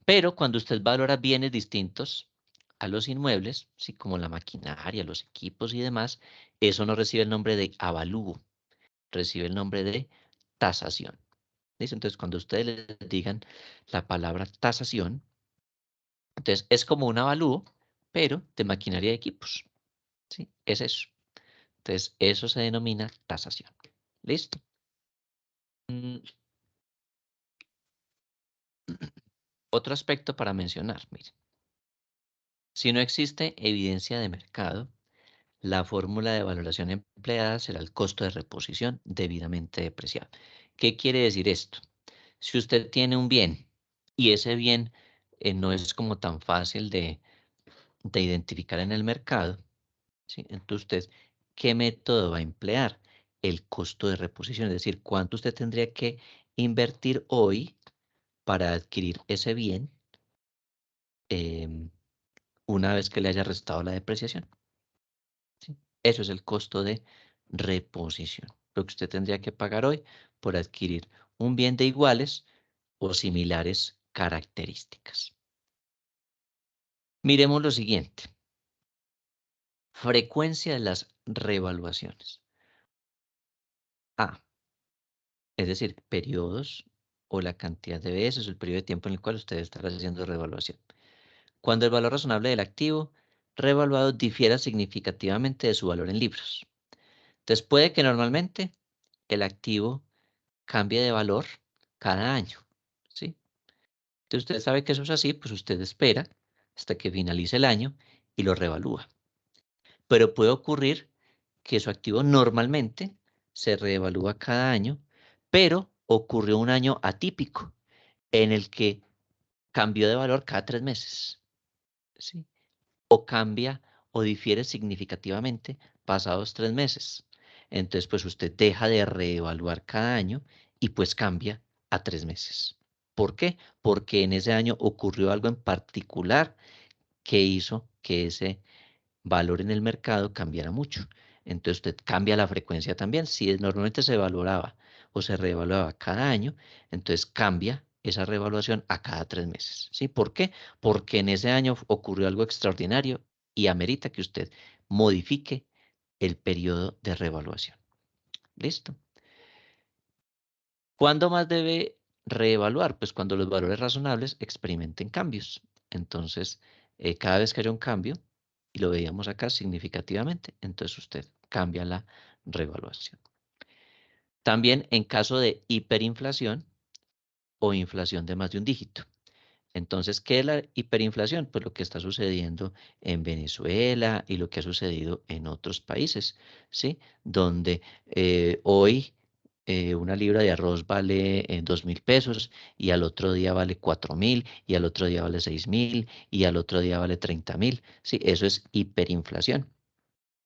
[SPEAKER 1] Pero cuando usted valora bienes distintos a los inmuebles, ¿sí? Como la maquinaria, los equipos y demás, eso no recibe el nombre de avalúo, recibe el nombre de tasación. ¿Listo? Entonces, cuando ustedes les digan la palabra tasación, entonces es como un avalúo, pero de maquinaria y equipos, ¿sí? Es eso. Entonces, eso se denomina tasación. ¿Listo? Otro aspecto para mencionar, miren. Si no existe evidencia de mercado, la fórmula de valoración empleada será el costo de reposición debidamente depreciado. ¿Qué quiere decir esto? Si usted tiene un bien y ese bien no es como tan fácil de identificar en el mercado, ¿sí? Entonces usted, ¿qué método va a emplear? El costo de reposición, es decir, cuánto usted tendría que invertir hoy para adquirir ese bien una vez que le haya restado la depreciación. ¿Sí? Eso es el costo de reposición. Lo que usted tendría que pagar hoy por adquirir un bien de iguales o similares características. Miremos lo siguiente. Frecuencia de las revaluaciones. A. Es decir, periodos o la cantidad de veces o el periodo de tiempo en el cual usted está haciendo revaluación. Cuando el valor razonable del activo revaluado difiera significativamente de su valor en libros. Entonces puede que normalmente el activo cambie de valor cada año, ¿sí? Entonces usted sabe que eso es así, pues usted espera hasta que finalice el año y lo revalúa. Pero puede ocurrir que su activo normalmente se reevalúa cada año, pero ocurrió un año atípico en el que cambió de valor cada 3 meses, ¿sí? O cambia o difiere significativamente pasados 3 meses. Entonces, pues usted deja de reevaluar cada año y pues cambia a 3 meses. ¿Por qué? Porque en ese año ocurrió algo en particular que hizo que ese valor en el mercado cambiara mucho. Entonces usted cambia la frecuencia también. Si normalmente se valoraba o se reevaluaba cada año, entonces cambia esa reevaluación a cada 3 meses. ¿Sí? ¿Por qué? Porque en ese año ocurrió algo extraordinario y amerita que usted modifique el periodo de reevaluación. ¿Listo? ¿Cuándo más debe reevaluar? Pues cuando los valores razonables experimenten cambios. Entonces, cada vez que haya un cambio, y lo veíamos acá significativamente, entonces usted cambia la reevaluación. También en caso de hiperinflación o inflación de más de un dígito. Entonces, ¿qué es la hiperinflación? Pues lo que está sucediendo en Venezuela y lo que ha sucedido en otros países, ¿sí? Donde hoy una libra de arroz vale 2.000 pesos y al otro día vale 4.000 y al otro día vale 6.000 y al otro día vale 30.000, ¿sí? Eso es hiperinflación.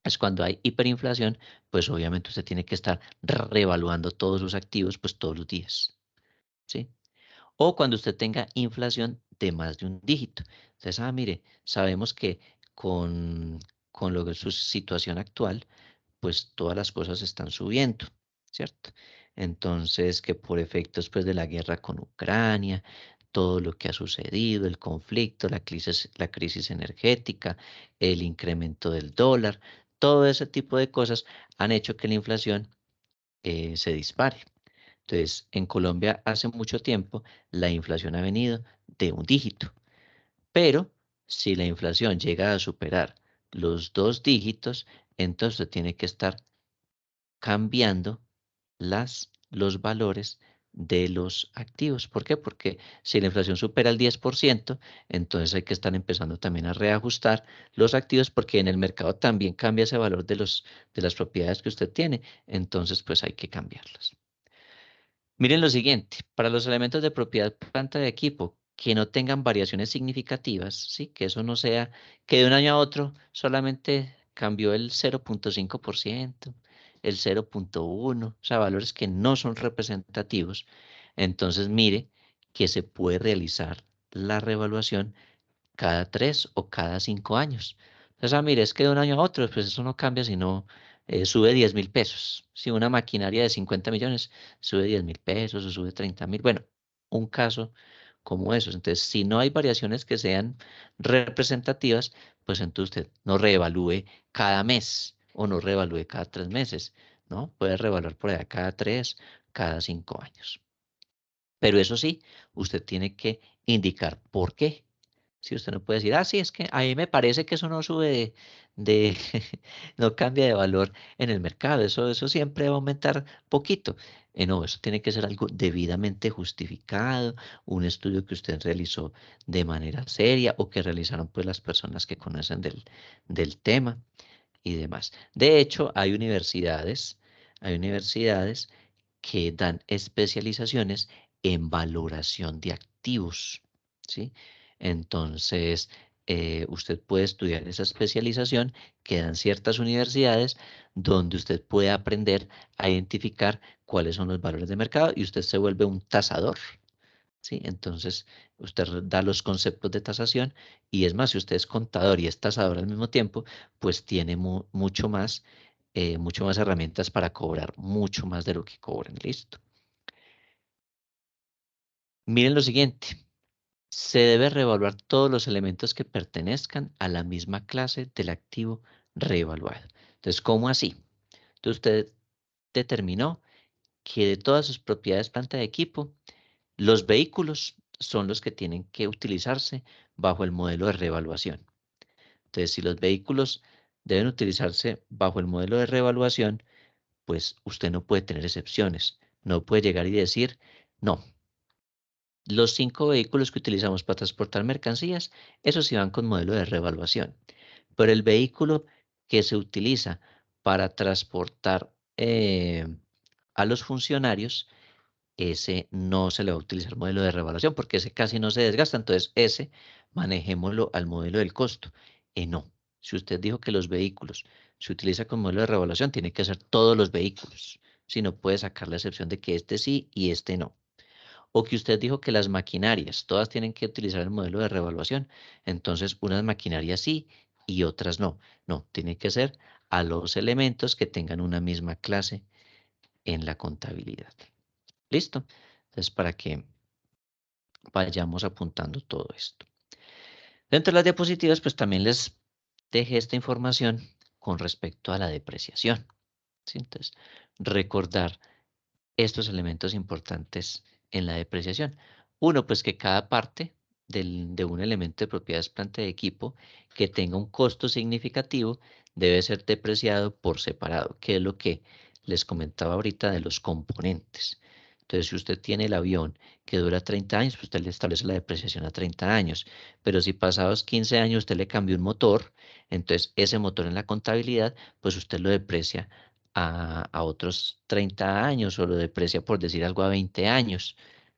[SPEAKER 1] Es cuando hay hiperinflación, pues obviamente usted tiene que estar reevaluando todos sus activos pues todos los días, ¿sí? O cuando usted tenga inflación de más de un dígito. Entonces, mire, sabemos que con, con lo que es su situación actual, pues todas las cosas están subiendo, ¿cierto? Entonces, que por efectos pues de la guerra con Ucrania, todo lo que ha sucedido, el conflicto, la crisis energética, el incremento del dólar, todo ese tipo de cosas han hecho que la inflación se dispare. Entonces, en Colombia hace mucho tiempo la inflación ha venido de un dígito, pero si la inflación llega a superar los 2 dígitos, entonces tiene que estar cambiando los valores de los activos. ¿Por qué? Porque si la inflación supera el 10%, entonces hay que estar empezando también a reajustar los activos porque en el mercado también cambia ese valor de las propiedades que usted tiene. Entonces, pues hay que cambiarlas. Miren lo siguiente, para los elementos de propiedad, planta de equipo, que no tengan variaciones significativas, ¿sí? Que eso no sea, que de un año a otro solamente cambió el 0.5%, el 0.1%, o sea, valores que no son representativos. Entonces, mire que se puede realizar la reevaluación cada 3 o cada 5 años. Entonces, mire, es que de un año a otro, pues eso no cambia, sino sube 10.000 pesos. Si una maquinaria de 50 millones sube 10.000 pesos o sube 30.000, bueno, un caso como esos. Entonces, si no hay variaciones que sean representativas, pues entonces usted no reevalúe cada mes o no reevalúe cada 3 meses, ¿no? Puede reevaluar por allá cada 3, cada 5 años. Pero eso sí, usted tiene que indicar por qué. Si usted no puede decir, ah, sí, es que a mí me parece que eso no sube no cambia de valor en el mercado, eso siempre va a aumentar poquito. No, eso tiene que ser algo debidamente justificado, un estudio que usted realizó de manera seria o que realizaron pues las personas que conocen del tema y demás. De hecho, hay universidades que dan especializaciones en valoración de activos, ¿sí? Entonces, usted puede estudiar esa especialización que dan ciertas universidades donde usted puede aprender a identificar cuáles son los valores de mercado y usted se vuelve un tasador, ¿sí? Entonces, usted da los conceptos de tasación y es más, si usted es contador y es tasador al mismo tiempo, pues tiene mucho más herramientas para cobrar mucho más de lo que cobran. Listo. Miren lo siguiente. Se debe reevaluar todos los elementos que pertenezcan a la misma clase del activo reevaluado. Entonces, ¿cómo así? Entonces, usted determinó que de todas sus propiedades, planta de equipo, los vehículos son los que tienen que utilizarse bajo el modelo de reevaluación. Entonces, si los vehículos deben utilizarse bajo el modelo de reevaluación, pues usted no puede tener excepciones. No puede llegar y decir, no, los 5 vehículos que utilizamos para transportar mercancías, esos sí van con modelo de reevaluación. Pero el vehículo que se utiliza para transportar a los funcionarios, ese no se le va a utilizar modelo de reevaluación porque ese casi no se desgasta. Entonces, ese manejémoslo al modelo del costo. No. Si usted dijo que los vehículos se utiliza con modelo de reevaluación, tiene que ser todos los vehículos. Si no puede sacar la excepción de que este sí y este no. O que usted dijo que las maquinarias, todas tienen que utilizar el modelo de reevaluación. Entonces, unas maquinarias sí y otras no. No, tiene que ser a los elementos que tengan una misma clase en la contabilidad. ¿Listo? Entonces, para que vayamos apuntando todo esto. Dentro de las diapositivas, pues también les dejé esta información con respecto a la depreciación, ¿sí? Entonces, recordar estos elementos importantes en la depreciación. Uno, pues que cada parte de un elemento de propiedades, planta de equipo que tenga un costo significativo debe ser depreciado por separado, que es lo que les comentaba ahorita de los componentes. Entonces, si usted tiene el avión que dura 30 años, pues usted le establece la depreciación a 30 años. Pero si pasados 15 años usted le cambió un motor, entonces ese motor en la contabilidad, pues usted lo deprecia a otros 30 años o lo deprecia, por decir algo, a 20 años.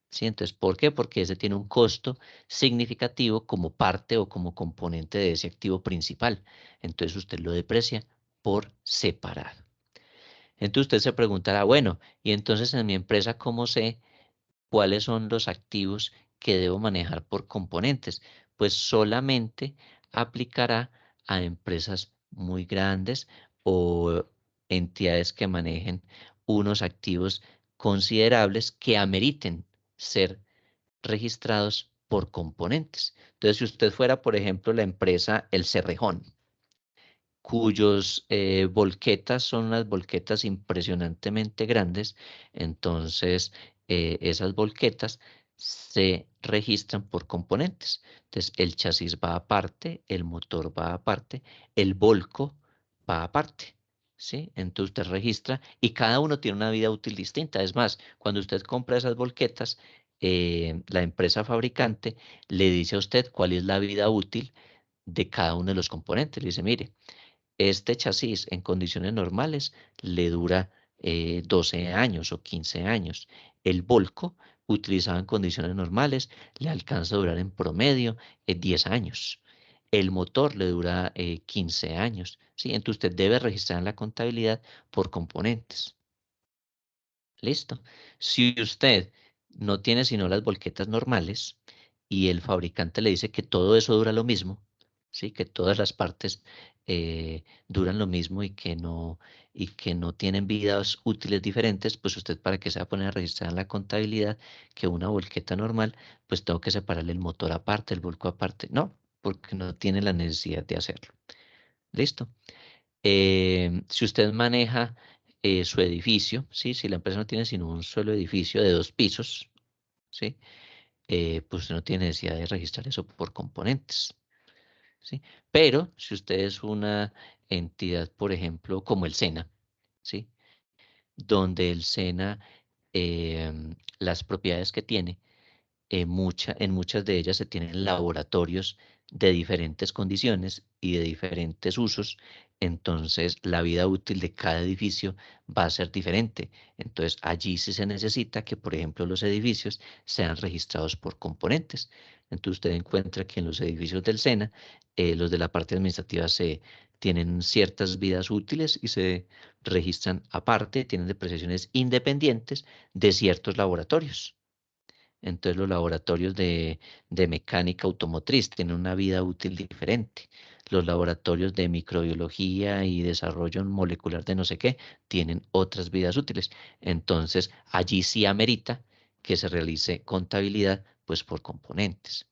[SPEAKER 1] ¿Sí? Entonces, ¿por qué? Porque ese tiene un costo significativo como parte o como componente de ese activo principal. Entonces, usted lo deprecia por separado. Entonces, usted se preguntará, bueno, y entonces en mi empresa, ¿cómo sé cuáles son los activos que debo manejar por componentes? Pues solamente aplicará a empresas muy grandes o entidades que manejen unos activos considerables que ameriten ser registrados por componentes. Entonces, si usted fuera, por ejemplo, la empresa El Cerrejón, cuyos volquetas son unas volquetas impresionantemente grandes, entonces esas volquetas se registran por componentes. Entonces el chasis va aparte, el motor va aparte, el volco va aparte, ¿sí? Entonces usted registra y cada uno tiene una vida útil distinta. Es más, cuando usted compra esas volquetas, la empresa fabricante le dice a usted cuál es la vida útil de cada uno de los componentes. Le dice, mire, este chasis en condiciones normales le dura 12 años o 15 años. El volco Utilizado en condiciones normales, le alcanza a durar en promedio 10 años. El motor le dura 15 años. ¿Sí? Entonces usted debe registrar en la contabilidad por componentes. ¿Listo? Si usted no tiene sino las volquetas normales y el fabricante le dice que todo eso dura lo mismo, ¿sí? Que todas las partes duran lo mismo y que no tienen vidas útiles diferentes, pues usted para que se va a poner a registrar en la contabilidad que una volqueta normal, pues tengo que separarle el motor aparte, el volco aparte. No, porque no tiene la necesidad de hacerlo. ¿Listo? Si usted maneja su edificio, ¿sí? Si la empresa no tiene sino un solo edificio de 2 pisos, ¿sí? Pues usted no tiene necesidad de registrar eso por componentes, ¿sí? Pero si usted es una entidad, por ejemplo, como el SENA, ¿sí? Donde el SENA, las propiedades que tiene, en muchas de ellas se tienen laboratorios de diferentes condiciones y de diferentes usos, entonces la vida útil de cada edificio va a ser diferente. Entonces allí sí se necesita que, por ejemplo, los edificios sean registrados por componentes. Entonces usted encuentra que en los edificios del SENA, los de la parte administrativa se tienen ciertas vidas útiles y se registran aparte, tienen depreciaciones independientes de ciertos laboratorios. Entonces los laboratorios de mecánica automotriz tienen una vida útil diferente. Los laboratorios de microbiología y desarrollo molecular de no sé qué tienen otras vidas útiles. Entonces allí sí amerita que se realice contabilidad pues por componentes.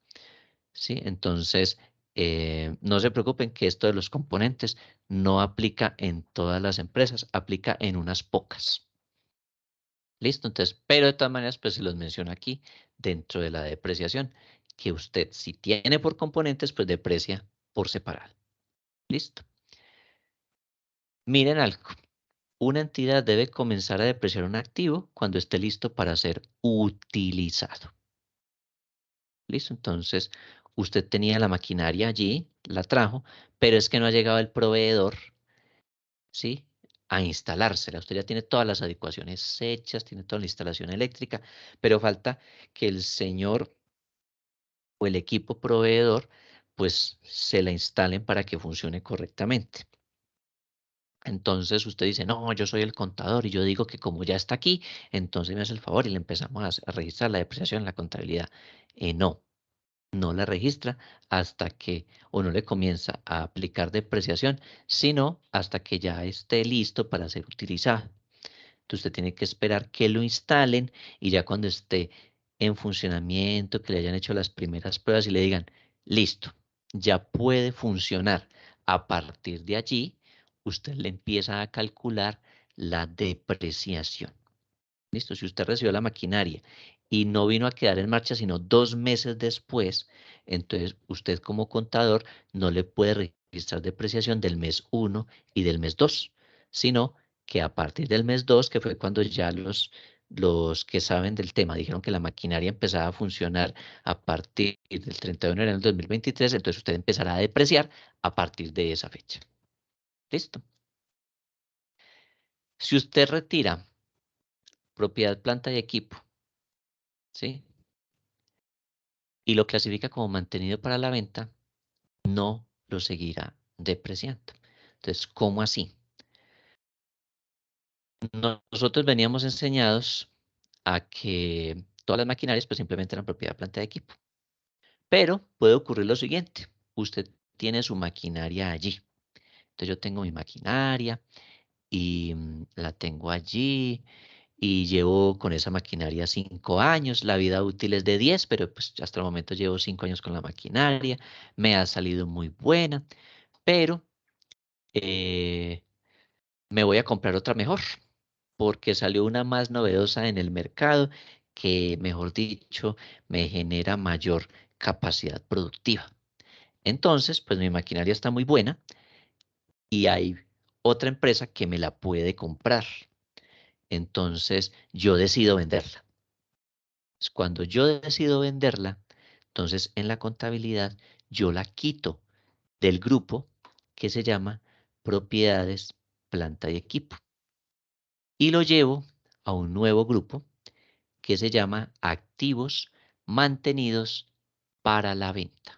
[SPEAKER 1] ¿Sí? Entonces no se preocupen que esto de los componentes no aplica en todas las empresas, aplica en unas pocas. Listo, entonces, pero de todas maneras, pues se los menciono aquí dentro de la depreciación, que usted si tiene por componentes, pues deprecia por separado. Listo. Miren algo. Una entidad debe comenzar a depreciar un activo cuando esté listo para ser utilizado. Listo, entonces usted tenía la maquinaria allí, la trajo, pero es que no ha llegado el proveedor, ¿sí? A instalársela. Usted ya tiene todas las adecuaciones hechas, tiene toda la instalación eléctrica, pero falta que el señor o el equipo proveedor pues se la instalen para que funcione correctamente. Entonces usted dice, no, yo soy el contador y yo digo que como ya está aquí, entonces me hace el favor y le empezamos a registrar la depreciación en la contabilidad. No, no la registra hasta que, o no le comienza a aplicar depreciación, sino hasta que ya esté listo para ser utilizado. Entonces usted tiene que esperar que lo instalen y ya cuando esté en funcionamiento, que le hayan hecho las primeras pruebas y le digan, listo, ya puede funcionar. A partir de allí, usted le empieza a calcular la depreciación. Listo, si usted recibió la maquinaria y no vino a quedar en marcha sino 2 meses después, entonces usted como contador no le puede registrar depreciación del mes 1 y del mes 2, sino que a partir del mes 2, que fue cuando ya los que saben del tema dijeron que la maquinaria empezaba a funcionar a partir del 31 de enero del 2023, entonces usted empezará a depreciar a partir de esa fecha. ¿Listo? Si usted retira propiedad, planta y equipo, ¿sí? Y lo clasifica como mantenido para la venta, no lo seguirá depreciando. Entonces, ¿cómo así? Nosotros veníamos enseñados a que todas las maquinarias pues simplemente eran propiedad, planta de equipo. Pero puede ocurrir lo siguiente. Usted tiene su maquinaria allí. Entonces yo tengo mi maquinaria y la tengo allí y llevo con esa maquinaria 5 años. La vida útil es de 10, pero pues hasta el momento llevo 5 años con la maquinaria. Me ha salido muy buena, pero eh, me voy a comprar otra mejor porque salió una más novedosa en el mercado que, mejor dicho, me genera mayor capacidad productiva. Entonces, pues mi maquinaria está muy buena y hay otra empresa que me la puede comprar. Entonces, yo decido venderla. Cuando yo decido venderla, entonces en la contabilidad yo la quito del grupo que se llama propiedades, planta y equipo y lo llevo a un nuevo grupo que se llama activos mantenidos para la venta.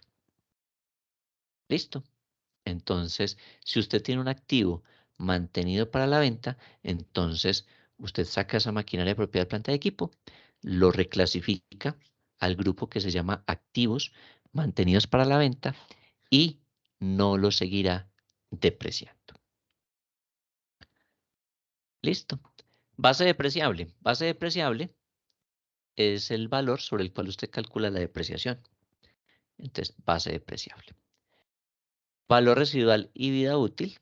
[SPEAKER 1] ¿Listo? Entonces, si usted tiene un activo mantenido para la venta, entonces usted saca esa maquinaria de propiedad, planta de equipo, lo reclasifica al grupo que se llama activos mantenidos para la venta y no lo seguirá depreciando. Listo. Base depreciable. Base depreciable es el valor sobre el cual usted calcula la depreciación. Entonces, base depreciable. Valor residual y vida útil.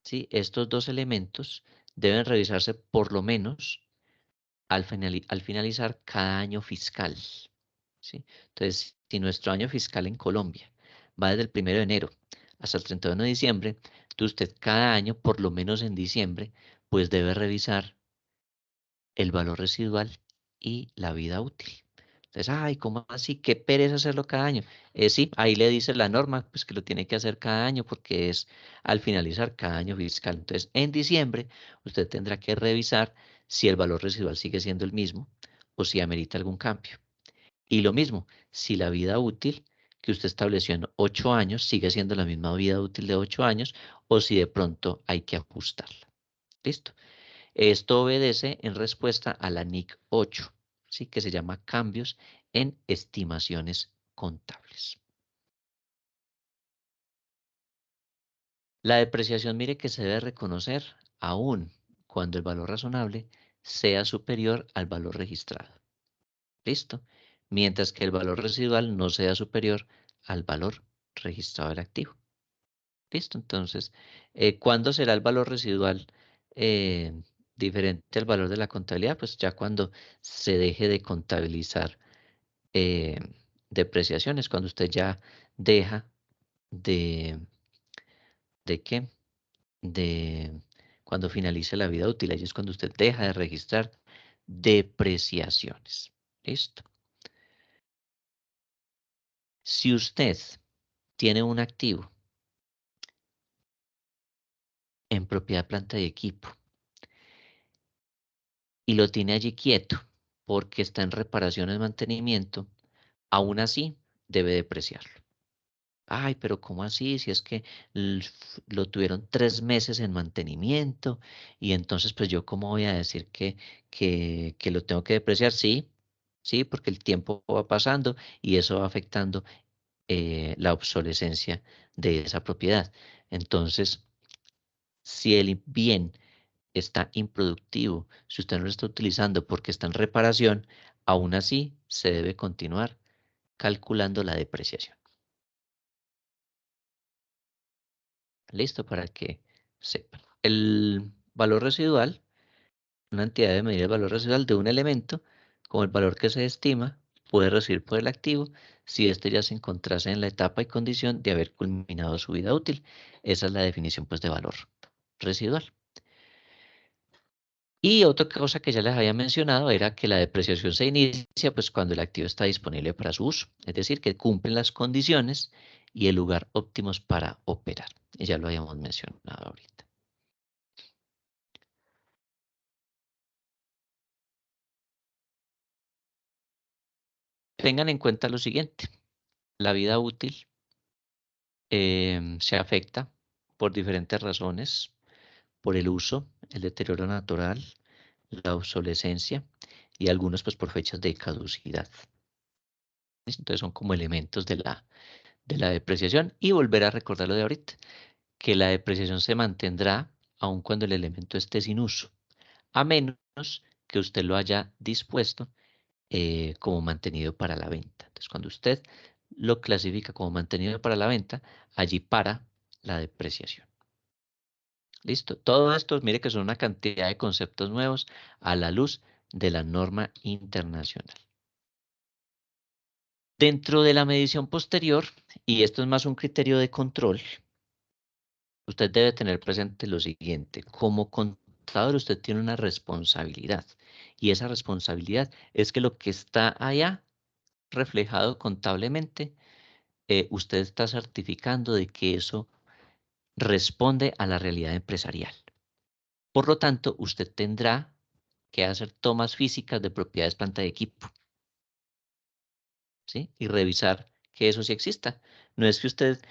[SPEAKER 1] ¿Sí? Estos dos elementos deben revisarse por lo menos al finalizar cada año fiscal. ¿Sí? Entonces, si nuestro año fiscal en Colombia va desde el 1 de enero hasta el 31 de diciembre, entonces usted cada año, por lo menos en diciembre, pues debe revisar el valor residual y la vida útil. Entonces, ay, ¿cómo así? Qué pereza hacerlo cada año. Sí, ahí le dice la norma, pues que lo tiene que hacer cada año porque es al finalizar cada año fiscal. Entonces, en diciembre, usted tendrá que revisar si el valor residual sigue siendo el mismo o si amerita algún cambio. Y lo mismo, si la vida útil que usted estableció en 8 años sigue siendo la misma vida útil de 8 años o si de pronto hay que ajustarla. ¿Listo? Esto obedece en respuesta a la NIC 8, ¿sí? Que se llama cambios en estimaciones contables. La depreciación, mire que se debe reconocer aún cuando el valor razonable sea superior al valor registrado. ¿Listo? Mientras que el valor residual no sea superior al valor registrado del activo. ¿Listo? Entonces, ¿cuándo será el valor residual diferente al valor de la contabilidad? Pues ya cuando se deje de contabilizar depreciaciones, cuando usted ya deja ¿de qué? De cuando finalice la vida útil, ahí es cuando usted deja de registrar depreciaciones. ¿Listo? Si usted tiene un activo en propiedad, planta y equipo y lo tiene allí quieto porque está en reparaciones, mantenimiento, aún así debe depreciarlo. Ay, pero ¿cómo así? Si es que lo tuvieron 3 meses en mantenimiento y entonces pues yo cómo voy a decir que lo tengo que depreciar. Sí, sí, porque el tiempo va pasando y eso va afectando la obsolescencia de esa propiedad. Entonces, si el bien está improductivo, si usted no lo está utilizando porque está en reparación, aún así se debe continuar calculando la depreciación. Listo, para que sepan. El valor residual, una entidad de medir el valor residual de un elemento, como el valor que se estima, puede recibir por el activo si éste ya se encontrase en la etapa y condición de haber culminado su vida útil. Esa es la definición pues de valor residual. Y otra cosa que ya les había mencionado era que la depreciación se inicia pues cuando el activo está disponible para su uso, es decir, que cumplen las condiciones y el lugar óptimos para operar. Y ya lo habíamos mencionado ahorita. Tengan en cuenta lo siguiente, la vida útil se afecta por diferentes razones, por el uso, el deterioro natural, la obsolescencia y algunos pues por fechas de caducidad. Entonces son como elementos de la depreciación y volver a recordar lo de ahorita, que la depreciación se mantendrá aun cuando el elemento esté sin uso, a menos que usted lo haya dispuesto como mantenido para la venta. Entonces, cuando usted lo clasifica como mantenido para la venta, allí para la depreciación. Listo. Todo esto, mire que son una cantidad de conceptos nuevos a la luz de la norma internacional. Dentro de la medición posterior, y esto es más un criterio de control, usted debe tener presente lo siguiente. Como contador, usted tiene una responsabilidad. Y esa responsabilidad es que lo que está allá reflejado contablemente, usted está certificando de que eso responde a la realidad empresarial. Por lo tanto, usted tendrá que hacer tomas físicas de propiedades, planta y equipo, ¿sí? Y revisar que eso sí exista. No es que usted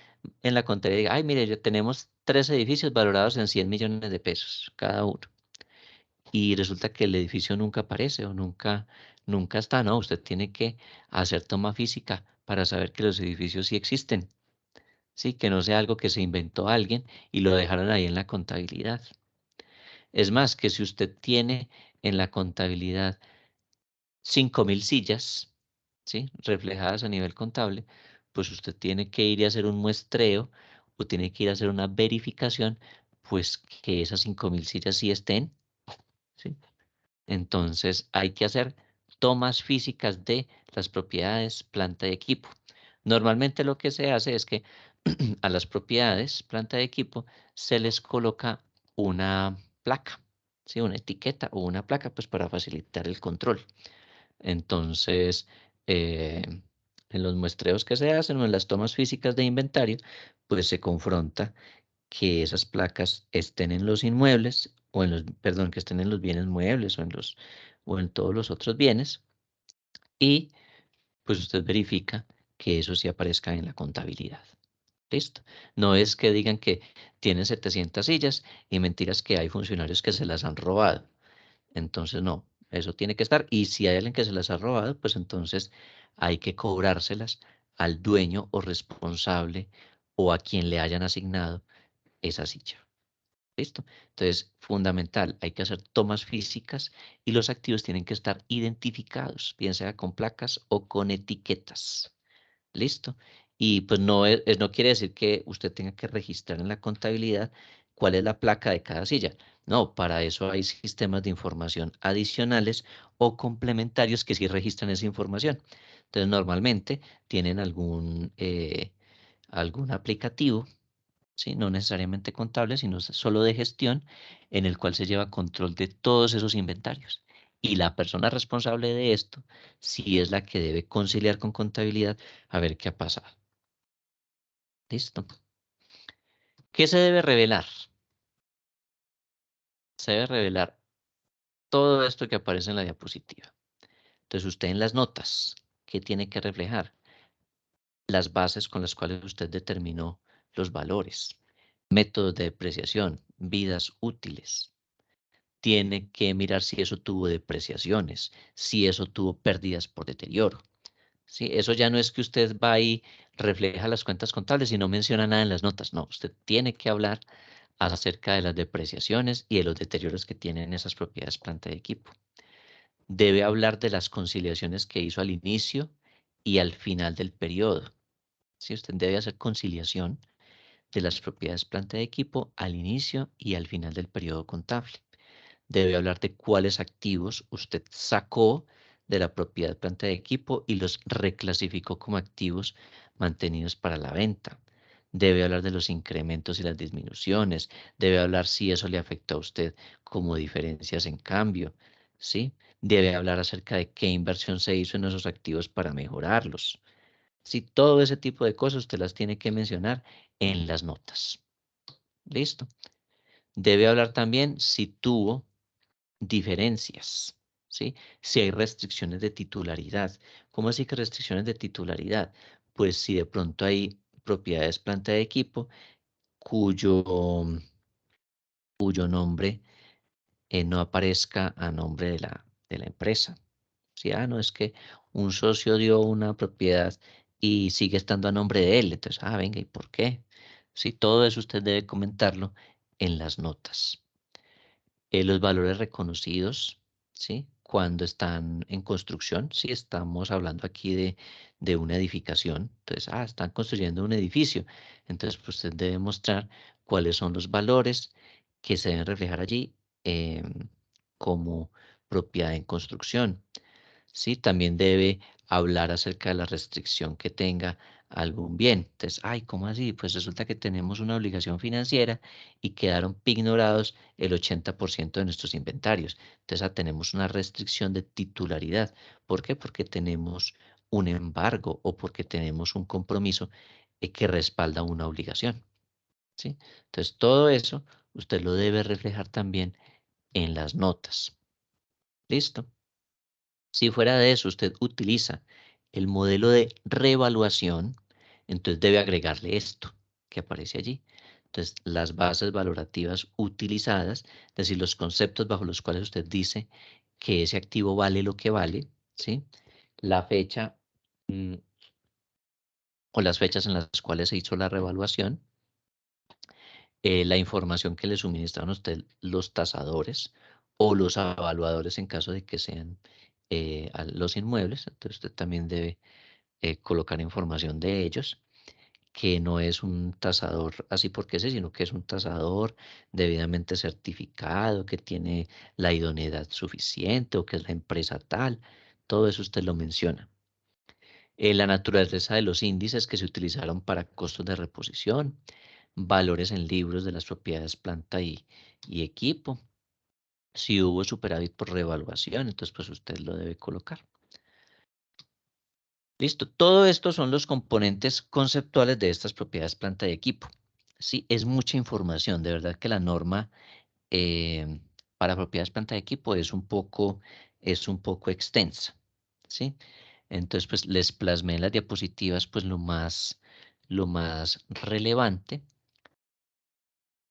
[SPEAKER 1] en la contabilidad diga, ay, mire, ya tenemos 3 edificios valorados en 100 millones de pesos cada uno. Y resulta que el edificio nunca aparece o nunca está, ¿no? Usted tiene que hacer toma física para saber que los edificios sí existen, ¿sí? Que no sea algo que se inventó alguien y lo dejaron ahí en la contabilidad. Es más, que si usted tiene en la contabilidad 5.000 sillas, ¿sí? Reflejadas a nivel contable, pues usted tiene que ir a hacer un muestreo o tiene que ir a hacer una verificación, pues que esas 5.000 sillas sí estén, ¿sí? Entonces hay que hacer tomas físicas de las propiedades, planta y equipo. Normalmente lo que se hace es que a las propiedades, planta y equipo, se les coloca una placa, ¿sí? Una etiqueta o una placa, pues para facilitar el control. Entonces, en los muestreos que se hacen o en las tomas físicas de inventario, pues se confronta que esas placas estén en los inmuebles o en los, perdón, que estén en los bienes muebles o en todos los otros bienes y pues usted verifica que eso sí aparezca en la contabilidad. ¿Listo? No es que digan que tienen 700 sillas y mentiras que hay funcionarios que se las han robado. Entonces no, eso tiene que estar y si hay alguien que se las ha robado, pues entonces hay que cobrárselas al dueño o responsable o a quien le hayan asignado esa silla. ¿Listo? Entonces, fundamental, hay que hacer tomas físicas y los activos tienen que estar identificados, bien sea con placas o con etiquetas. ¿Listo? Y pues no quiere decir que usted tenga que registrar en la contabilidad cuál es la placa de cada silla. No, para eso hay sistemas de información adicionales o complementarios que sí registran esa información. Entonces, normalmente tienen algún aplicativo, ¿sí? No necesariamente contable, sino solo de gestión, en el cual se lleva control de todos esos inventarios. Y la persona responsable de esto, sí es la que debe conciliar con contabilidad a ver qué ha pasado. ¿Listo? ¿Qué se debe revelar? Se debe revelar todo esto que aparece en la diapositiva. Entonces, usted en las notas, ¿qué tiene que reflejar? Las bases con las cuales usted determinó los valores, métodos de depreciación, vidas útiles. Tiene que mirar si eso tuvo depreciaciones, si eso tuvo pérdidas por deterioro. ¿Sí? Eso ya no es que usted va y refleja las cuentas contables y no menciona nada en las notas. No, usted tiene que hablar acerca de las depreciaciones y de los deterioros que tienen esas propiedades, planta y equipo. Debe hablar de las conciliaciones que hizo al inicio y al final del periodo. ¿Sí? Usted debe hacer conciliación de las propiedades, planta y equipo al inicio y al final del periodo contable. Debe hablar de cuáles activos usted sacó de la propiedad, planta de equipo y los reclasificó como activos mantenidos para la venta. Debe hablar de los incrementos y las disminuciones. Debe hablar si eso le afectó a usted como diferencias en cambio, ¿sí? Debe hablar acerca de qué inversión se hizo en esos activos para mejorarlos. Sí, todo ese tipo de cosas usted las tiene que mencionar en las notas. ¿Listo? Debe hablar también si tuvo diferencias, ¿sí? Si hay restricciones de titularidad. ¿Cómo así que restricciones de titularidad? Pues si de pronto hay propiedades, planta de equipo cuyo nombre no aparezca a nombre de la empresa. Si, no, es que un socio dio una propiedad y sigue estando a nombre de él. Entonces, venga, ¿y por qué? Sí, todo eso usted debe comentarlo en las notas. Los valores reconocidos, ¿sí? Cuando están en construcción, si estamos hablando aquí de una edificación, entonces, están construyendo un edificio, entonces pues, usted debe mostrar cuáles son los valores que se deben reflejar allí como propiedad en construcción. ¿Sí? También debe hablar acerca de la restricción que tenga algún bien. Entonces, ¿cómo así? Pues resulta que tenemos una obligación financiera y quedaron pignorados el 80% de nuestros inventarios. Entonces, tenemos una restricción de titularidad. ¿Por qué? Porque tenemos un embargo o porque tenemos un compromiso que respalda una obligación. ¿Sí? Entonces, todo eso usted lo debe reflejar también en las notas. ¿Listo? Si fuera de eso usted utiliza el modelo de revaluación, entonces debe agregarle esto que aparece allí. Entonces, las bases valorativas utilizadas, es decir, los conceptos bajo los cuales usted dice que ese activo vale lo que vale, ¿sí? La fecha o las fechas en las cuales se hizo la revaluación, la información que le suministraron a usted los tasadores o los evaluadores en caso de que sean los inmuebles. Entonces usted también debe colocar información de ellos, que no es un tasador así porque sí, sino que es un tasador debidamente certificado, que tiene la idoneidad suficiente o que es la empresa tal. Todo eso usted lo menciona. La naturaleza de los índices que se utilizaron para costos de reposición, valores en libros de las propiedades planta y equipo. Si hubo superávit por revaluación, entonces pues usted lo debe colocar. Listo, todo esto son los componentes conceptuales de estas propiedades planta y equipo. Sí, es mucha información, de verdad que la norma para propiedades planta y equipo es un poco extensa, ¿sí? Entonces, pues les plasmé en las diapositivas pues lo más relevante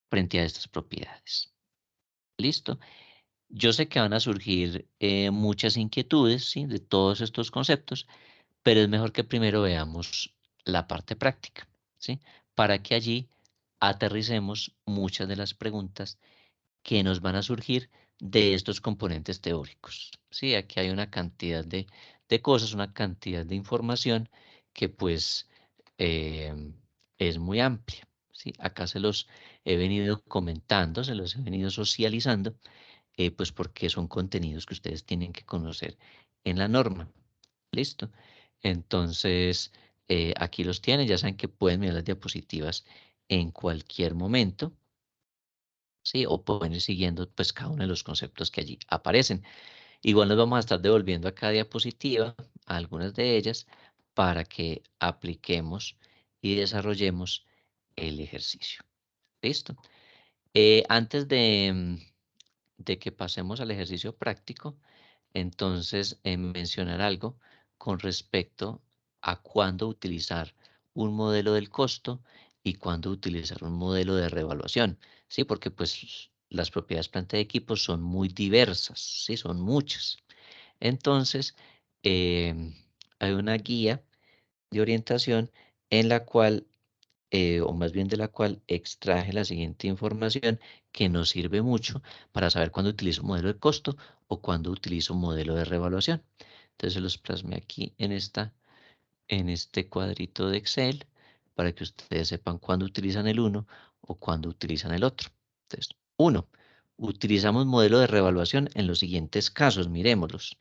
[SPEAKER 1] frente a estas propiedades. ¿Listo? Yo sé que van a surgir muchas inquietudes, ¿sí? De todos estos conceptos, pero es mejor que primero veamos la parte práctica, ¿sí? Para que allí aterricemos muchas de las preguntas que nos van a surgir de estos componentes teóricos, ¿sí? Aquí hay una cantidad de cosas, una cantidad de información que pues es muy amplia, ¿sí? Acá se los he venido comentando, se los he venido socializando, pues porque son contenidos que ustedes tienen que conocer en la norma. ¿Listo? Entonces, aquí los tienen, ya saben que pueden mirar las diapositivas en cualquier momento, ¿sí? O pueden ir siguiendo pues cada uno de los conceptos que allí aparecen. Igual nos vamos a estar devolviendo a cada diapositiva, a algunas de ellas, para que apliquemos y desarrollemos el ejercicio. ¿Listo? Antes de que pasemos al ejercicio práctico, entonces mencionar algo con respecto a cuándo utilizar un modelo del costo y cuándo utilizar un modelo de revaluación, ¿sí? Porque pues las propiedades planta de equipos son muy diversas, ¿sí? Son muchas. Entonces, hay una guía de orientación en la cual o más bien de la cual extraje la siguiente información que nos sirve mucho para saber cuándo utilizo un modelo de costo o cuándo utilizo un modelo de revaluación. Entonces los plasmé aquí en este cuadrito de Excel para que ustedes sepan cuándo utilizan el uno o cuándo utilizan el otro. Entonces, uno, utilizamos modelo de revaluación en los siguientes casos, miremoslos.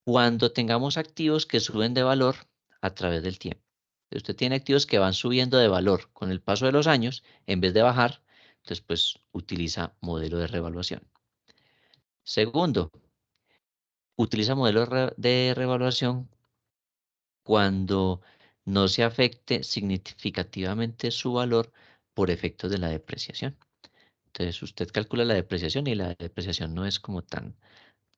[SPEAKER 1] Cuando tengamos activos que suben de valor a través del tiempo. Usted tiene activos que van subiendo de valor con el paso de los años, en vez de bajar, entonces pues utiliza modelo de revaluación. Segundo, utiliza modelo de revaluación cuando no se afecte significativamente su valor por efectos de la depreciación. Entonces usted calcula la depreciación y la depreciación no es como tan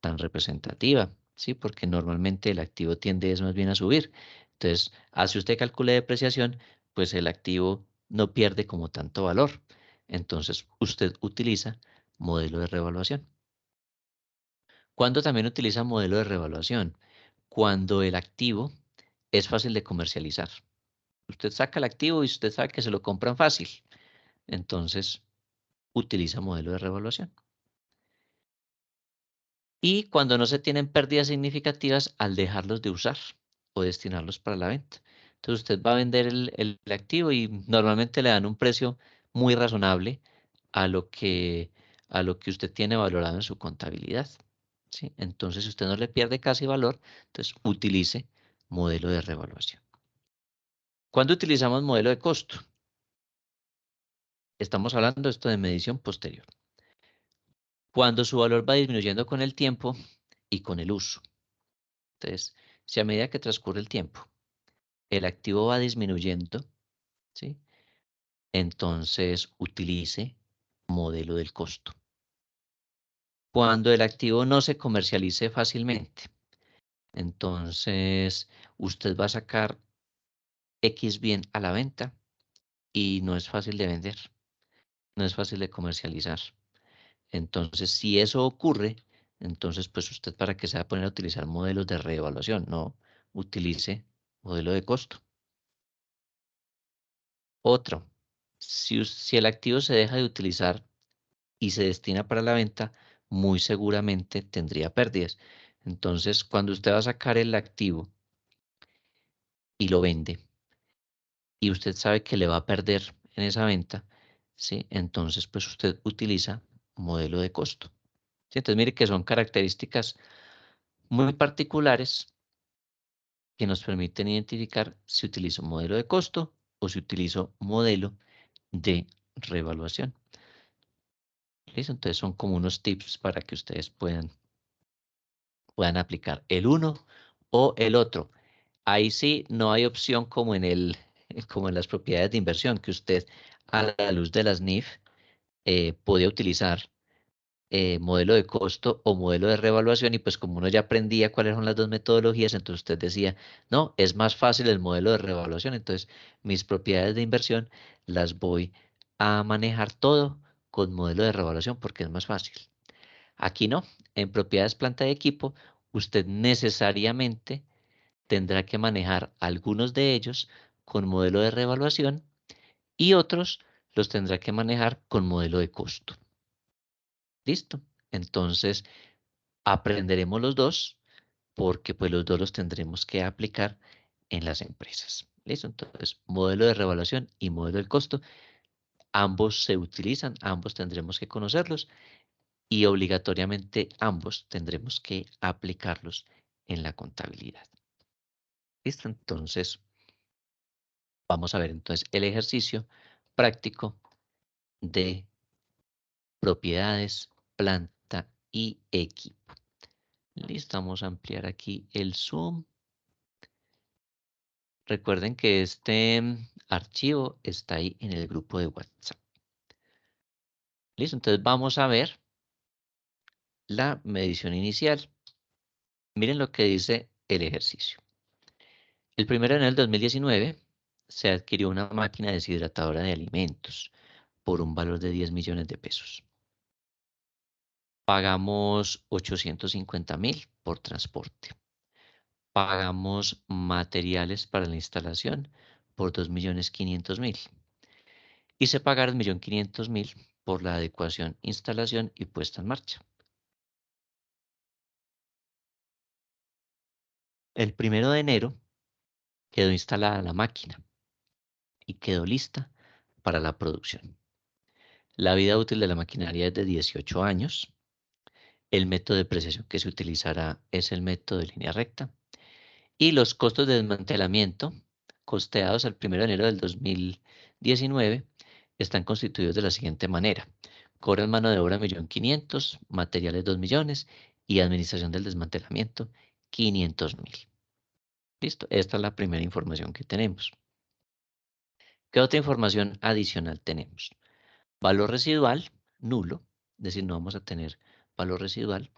[SPEAKER 1] representativa, ¿sí? Porque normalmente el activo tiende es más bien a subir. Entonces, si usted calcula depreciación, pues el activo no pierde como tanto valor. Entonces, usted utiliza modelo de revaluación. ¿Cuándo también utiliza modelo de revaluación? Cuando el activo es fácil de comercializar. Usted saca el activo y usted sabe que se lo compran fácil. Entonces, utiliza modelo de revaluación. Y cuando no se tienen pérdidas significativas al dejarlos de usar o destinarlos para la venta. Entonces usted va a vender el activo y normalmente le dan un precio muy razonable a lo que usted tiene valorado en su contabilidad, ¿sí? Entonces, si usted no le pierde casi valor, entonces utilice modelo de revaluación. ¿Cuándo utilizamos modelo de costo? Estamos hablando de esto de medición posterior. Cuando su valor va disminuyendo con el tiempo y con el uso. Entonces, si a medida que transcurre el tiempo, el activo va disminuyendo, ¿sí? Entonces utilice modelo del costo. cuando el activo no se comercialice fácilmente. Entonces, usted va a sacar X bien a la venta y no es fácil de vender, no es fácil de comercializar. Entonces, si eso ocurre, entonces, pues usted para qué se va a poner a utilizar modelos de reevaluación, no utilice modelo de costo. Otro, si el activo se deja de utilizar y se destina para la venta, muy seguramente tendría pérdidas. Entonces, cuando usted va a sacar el activo y lo vende, y usted sabe que le va a perder en esa venta, ¿sí? Entonces, pues usted utiliza modelo de costo. ¿Sí? Entonces, mire que son características muy particulares que nos permiten identificar si utilizo modelo de costo o si utilizo modelo de reevaluación. ¿Listo? Entonces, son como unos tips para que ustedes puedan aplicar el uno o el otro. Ahí sí no hay opción como como en las propiedades de inversión, que usted a la luz de las NIF podía utilizar modelo de costo o modelo de reevaluación, y pues como uno ya aprendía cuáles son las dos metodologías, entonces usted decía, no, es más fácil el modelo de reevaluación, entonces mis propiedades de inversión las voy a manejar todo con modelo de reevaluación porque es más fácil. Aquí no, en propiedades planta y equipo, usted necesariamente tendrá que manejar algunos de ellos con modelo de reevaluación y otros los tendrá que manejar con modelo de costo. ¿Listo? Entonces, aprenderemos los dos porque pues los dos los tendremos que aplicar en las empresas. ¿Listo? Entonces, modelo de reevaluación y modelo de costo, ambos se utilizan, ambos tendremos que conocerlos y obligatoriamente ambos tendremos que aplicarlos en la contabilidad. ¿Listo? Entonces, vamos a ver entonces el ejercicio práctico de propiedades, planta y equipo. Listo, vamos a ampliar aquí el zoom. Recuerden que este archivo está ahí en el grupo de WhatsApp. Listo, entonces vamos a ver la medición inicial. Miren lo que dice el ejercicio. El 1 de enero del 2019 se adquirió una máquina deshidratadora de alimentos por un valor de 10 millones de pesos. Pagamos 850.000 por transporte. Pagamos materiales para la instalación por 2.500.000. Y se pagaron 1.500.000 por la adecuación, instalación y puesta en marcha. El 1 de enero quedó instalada la máquina y quedó lista para la producción. La vida útil de la maquinaria es de 18 años. El método de depreciación que se utilizará es el método de línea recta. Y los costos de desmantelamiento costeados al 1 de enero del 2019 están constituidos de la siguiente manera. Cobran mano de obra 1.500.000, materiales 2 millones y administración del desmantelamiento 500.000. Listo, esta es la primera información que tenemos. ¿Qué otra información adicional tenemos? Valor residual, nulo, es decir, no vamos a tener valor residual.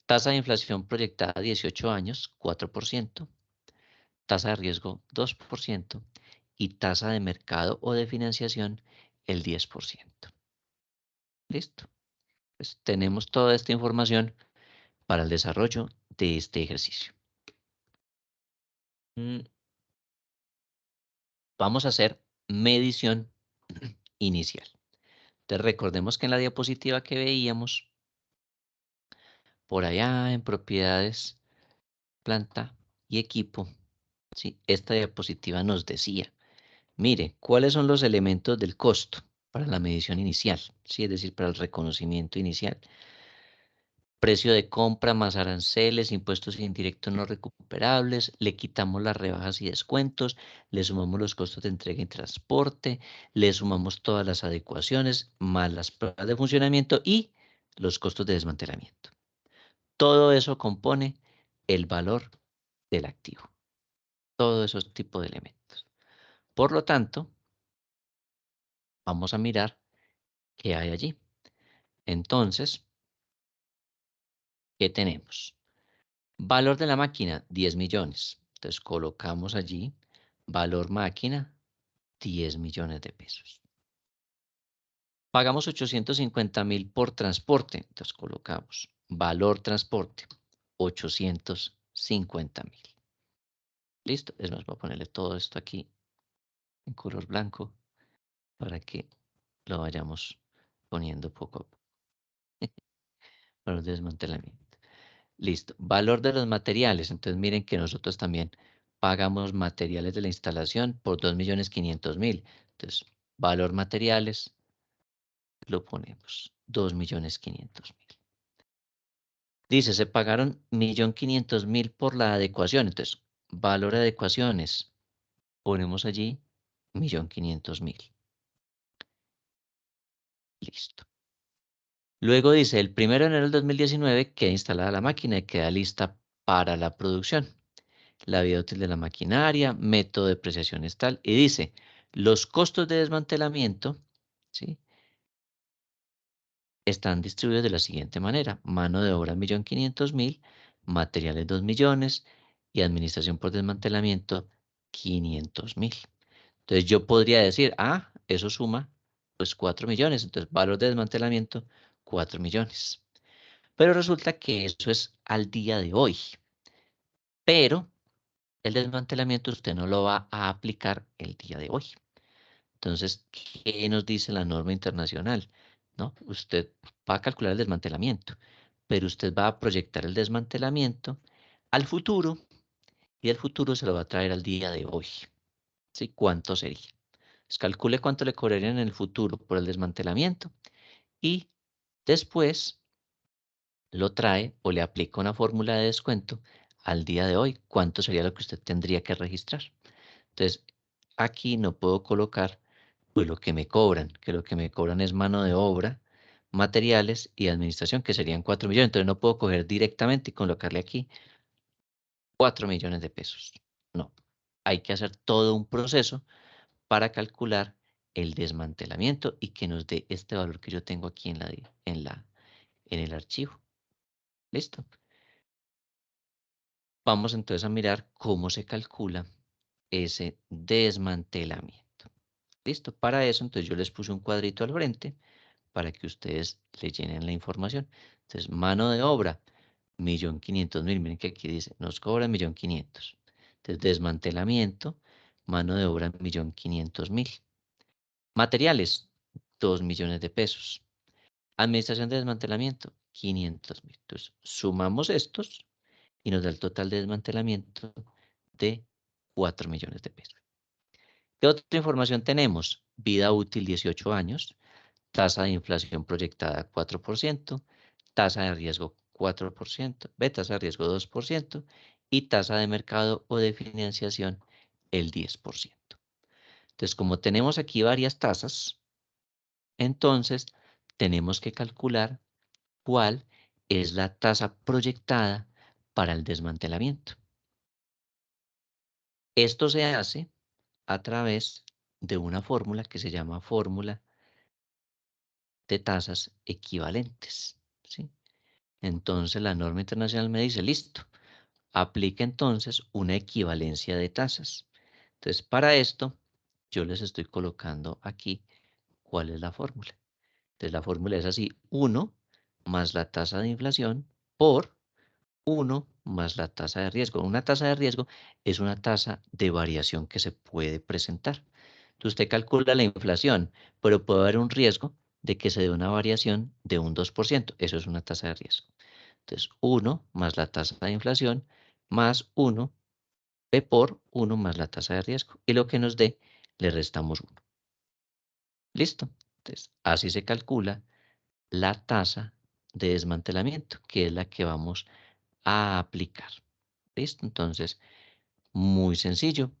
[SPEAKER 1] Tasa de inflación proyectada a 18 años, 4%. Tasa de riesgo 2% y tasa de mercado o de financiación el 10%. Listo. Pues tenemos toda esta información para el desarrollo de este ejercicio. Vamos a hacer medición inicial. Entonces recordemos que en la diapositiva que veíamos, por allá en propiedades, planta y equipo, ¿sí? Esta diapositiva nos decía, mire, ¿cuáles son los elementos del costo para la medición inicial? ¿Sí? Es decir, para el reconocimiento inicial. Precio de compra más aranceles, impuestos indirectos no recuperables, le quitamos las rebajas y descuentos, le sumamos los costos de entrega y transporte, le sumamos todas las adecuaciones, más las pruebas de funcionamiento y los costos de desmantelamiento. Todo eso compone el valor del activo. Todos esos tipos de elementos. Por lo tanto, vamos a mirar qué hay allí. Entonces, ¿Qué tenemos? Valor de la máquina, 10 millones. Entonces colocamos allí, valor máquina, 10 millones de pesos. Pagamos 850.000 por transporte. Entonces colocamos valor transporte, 850.000. Listo. Es más, voy a ponerle todo esto aquí en color blanco para que lo vayamos poniendo poco a poco. Para el desmantelamiento. Listo. Valor de los materiales. Entonces miren que nosotros también pagamos materiales de la instalación por 2.500.000. Entonces, valor materiales, lo ponemos, 2.500.000. Dice, se pagaron 1.500.000 por la adecuación. Entonces, valor de adecuaciones, ponemos allí 1.500.000. Listo. Luego dice, el 1 de enero del 2019 queda instalada la máquina y queda lista para la producción. La vida útil de la maquinaria, método de depreciación es tal. Y dice, los costos de desmantelamiento, ¿sí?, están distribuidos de la siguiente manera. Mano de obra 1.500.000, materiales 2 millones y administración por desmantelamiento 500.000. Entonces yo podría decir, eso suma pues 4 millones. Entonces valor de desmantelamiento 4 millones. Pero resulta que eso es al día de hoy. Pero el desmantelamiento usted no lo va a aplicar el día de hoy. Entonces, ¿qué nos dice la norma internacional? ¿No? Usted va a calcular el desmantelamiento, pero usted va a proyectar el desmantelamiento al futuro y el futuro se lo va a traer al día de hoy. ¿Sí? ¿Cuánto sería? Pues calcule cuánto le cobrarían en el futuro por el desmantelamiento y después lo trae o le aplica una fórmula de descuento al día de hoy. ¿Cuánto sería lo que usted tendría que registrar? Entonces, aquí no puedo colocar pues lo que me cobran, que lo que me cobran es mano de obra, materiales y administración, que serían 4 millones. Entonces no puedo coger directamente y colocarle aquí 4 millones de pesos. No, hay que hacer todo un proceso para calcular el desmantelamiento y que nos dé este valor que yo tengo aquí en el archivo. ¿Listo? Vamos entonces a mirar cómo se calcula ese desmantelamiento. ¿Listo? Para eso, entonces yo les puse un cuadrito al frente para que ustedes le llenen la información. Entonces, mano de obra, 1.500.000. Miren que aquí dice, nos cobran 1.500.000. Entonces, desmantelamiento, mano de obra, 1.500.000. Materiales, 2 millones de pesos. Administración de desmantelamiento, 500.000. Entonces, sumamos estos y nos da el total de desmantelamiento de 4 millones de pesos. ¿Qué otra información tenemos? Vida útil 18 años, tasa de inflación proyectada 4%, tasa de riesgo 4%, tasa de riesgo 2% y tasa de mercado o de financiación el 10%. Entonces, como tenemos aquí varias tasas, entonces tenemos que calcular cuál es la tasa proyectada para el desmantelamiento. Esto se hace a través de una fórmula que se llama fórmula de tasas equivalentes, ¿sí? Entonces la norma internacional me dice, listo, aplica entonces una equivalencia de tasas. Entonces para esto yo les estoy colocando aquí cuál es la fórmula. Entonces la fórmula es así, 1 más la tasa de inflación por 1 más la tasa de riesgo. Una tasa de riesgo es una tasa de variación que se puede presentar. Entonces usted calcula la inflación, pero puede haber un riesgo de que se dé una variación de un 2%. Eso es una tasa de riesgo. Entonces 1 más la tasa de inflación más 1 P por 1 más la tasa de riesgo. Y lo que nos dé, le restamos 1. ¿Listo? Entonces así se calcula la tasa de desmantelamiento, que es la que vamos a aplicar. ¿Listo? Entonces, muy sencillo.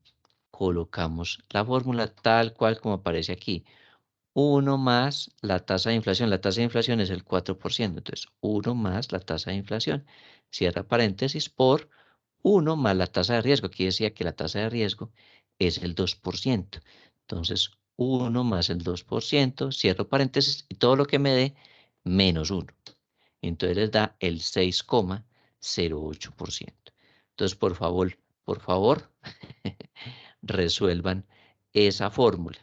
[SPEAKER 1] Colocamos la fórmula tal cual como aparece aquí. 1 más la tasa de inflación. La tasa de inflación es el 4%. Entonces, 1 más la tasa de inflación. Cierra paréntesis por 1 más la tasa de riesgo. Aquí decía que la tasa de riesgo es el 2%. Entonces, 1 más el 2%, cierro paréntesis y todo lo que me dé, menos 1. Entonces les da el 6,08%. Entonces, por favor, resuelvan esa fórmula.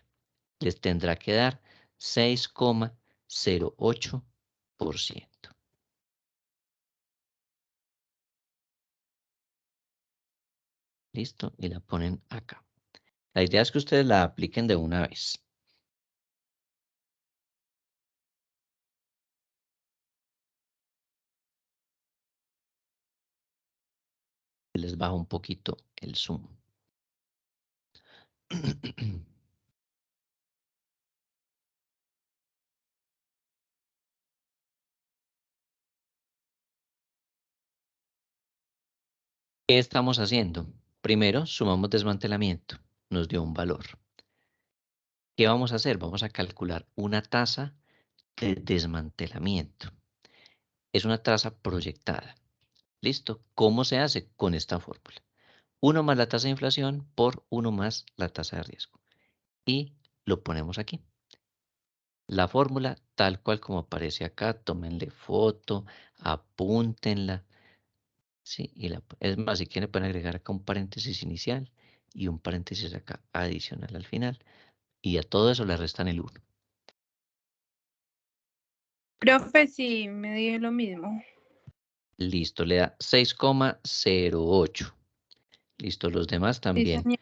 [SPEAKER 1] Les tendrá que dar 6,08%. Listo, y la ponen acá. La idea es que ustedes la apliquen de una vez. Les bajo un poquito el zoom. ¿Qué estamos haciendo? Primero, sumamos desmantelamiento. Nos dio un valor. ¿Qué vamos a hacer? Vamos a calcular una tasa de desmantelamiento. Es una tasa proyectada. ¿Listo? ¿Cómo se hace? Con esta fórmula. 1 más la tasa de inflación por 1 más la tasa de riesgo. Y lo ponemos aquí. La fórmula tal cual como aparece acá, tómenle foto, apúntenla. Sí, es más, si quieren pueden agregar acá un paréntesis inicial y un paréntesis acá adicional al final. Y a todo eso le restan el 1.
[SPEAKER 5] Profe, sí, me dio lo mismo.
[SPEAKER 1] Listo, le da 6,08. Listo, los demás
[SPEAKER 5] Sí,
[SPEAKER 1] también.
[SPEAKER 5] señor.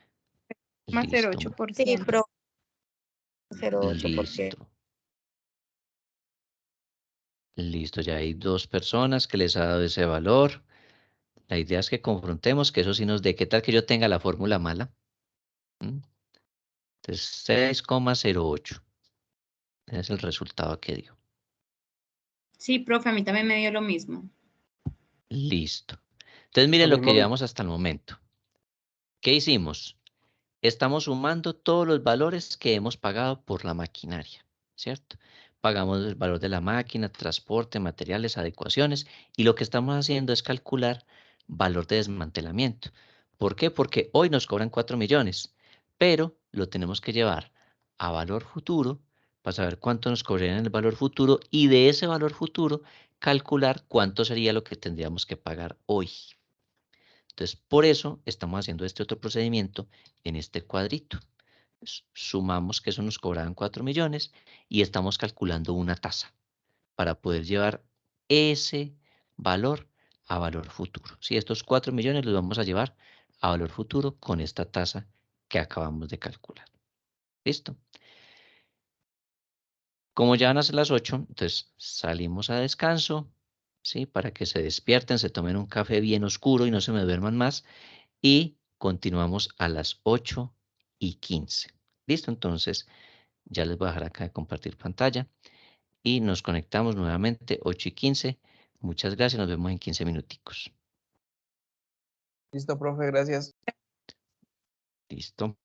[SPEAKER 5] Más
[SPEAKER 1] Listo,
[SPEAKER 5] 0,8%.
[SPEAKER 6] Sí, pro 0,8%.
[SPEAKER 1] listo. Listo, ya hay 2 personas que les ha dado ese valor. La idea es que confrontemos, que eso sí nos dé. ¿Qué tal que yo tenga la fórmula mala? ¿Mm? Entonces, 6,08. Ese es el resultado que dio.
[SPEAKER 4] Sí, profe, a mí también me dio lo mismo.
[SPEAKER 1] Listo. Entonces, miren lo que llevamos hasta el momento. ¿Qué hicimos? Estamos sumando todos los valores que hemos pagado por la maquinaria, ¿cierto? Pagamos el valor de la máquina, transporte, materiales, adecuaciones, y lo que estamos haciendo es calcular valor de desmantelamiento. ¿Por qué? Porque hoy nos cobran 4 millones, pero lo tenemos que llevar a valor futuro para saber cuánto nos cobrarían en el valor futuro y de ese valor futuro calcular cuánto sería lo que tendríamos que pagar hoy. Entonces, por eso estamos haciendo este otro procedimiento en este cuadrito. Sumamos que eso nos cobraban 4 millones y estamos calculando una tasa para poder llevar ese valor a valor futuro. Si estos 4 millones los vamos a llevar a valor futuro con esta tasa que acabamos de calcular. ¿Listo? Como ya van a ser las 8, entonces salimos a descanso, ¿sí? Para que se despierten, se tomen un café bien oscuro y no se me duerman más. Y continuamos a las 8:15. ¿Listo? Entonces, ya les voy a dejar acá de compartir pantalla y nos conectamos nuevamente 8:15. Muchas gracias, nos vemos en 15 minuticos.
[SPEAKER 2] Listo, profe, gracias.
[SPEAKER 1] Listo.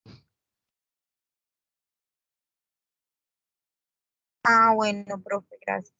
[SPEAKER 6] Bueno, profe, gracias.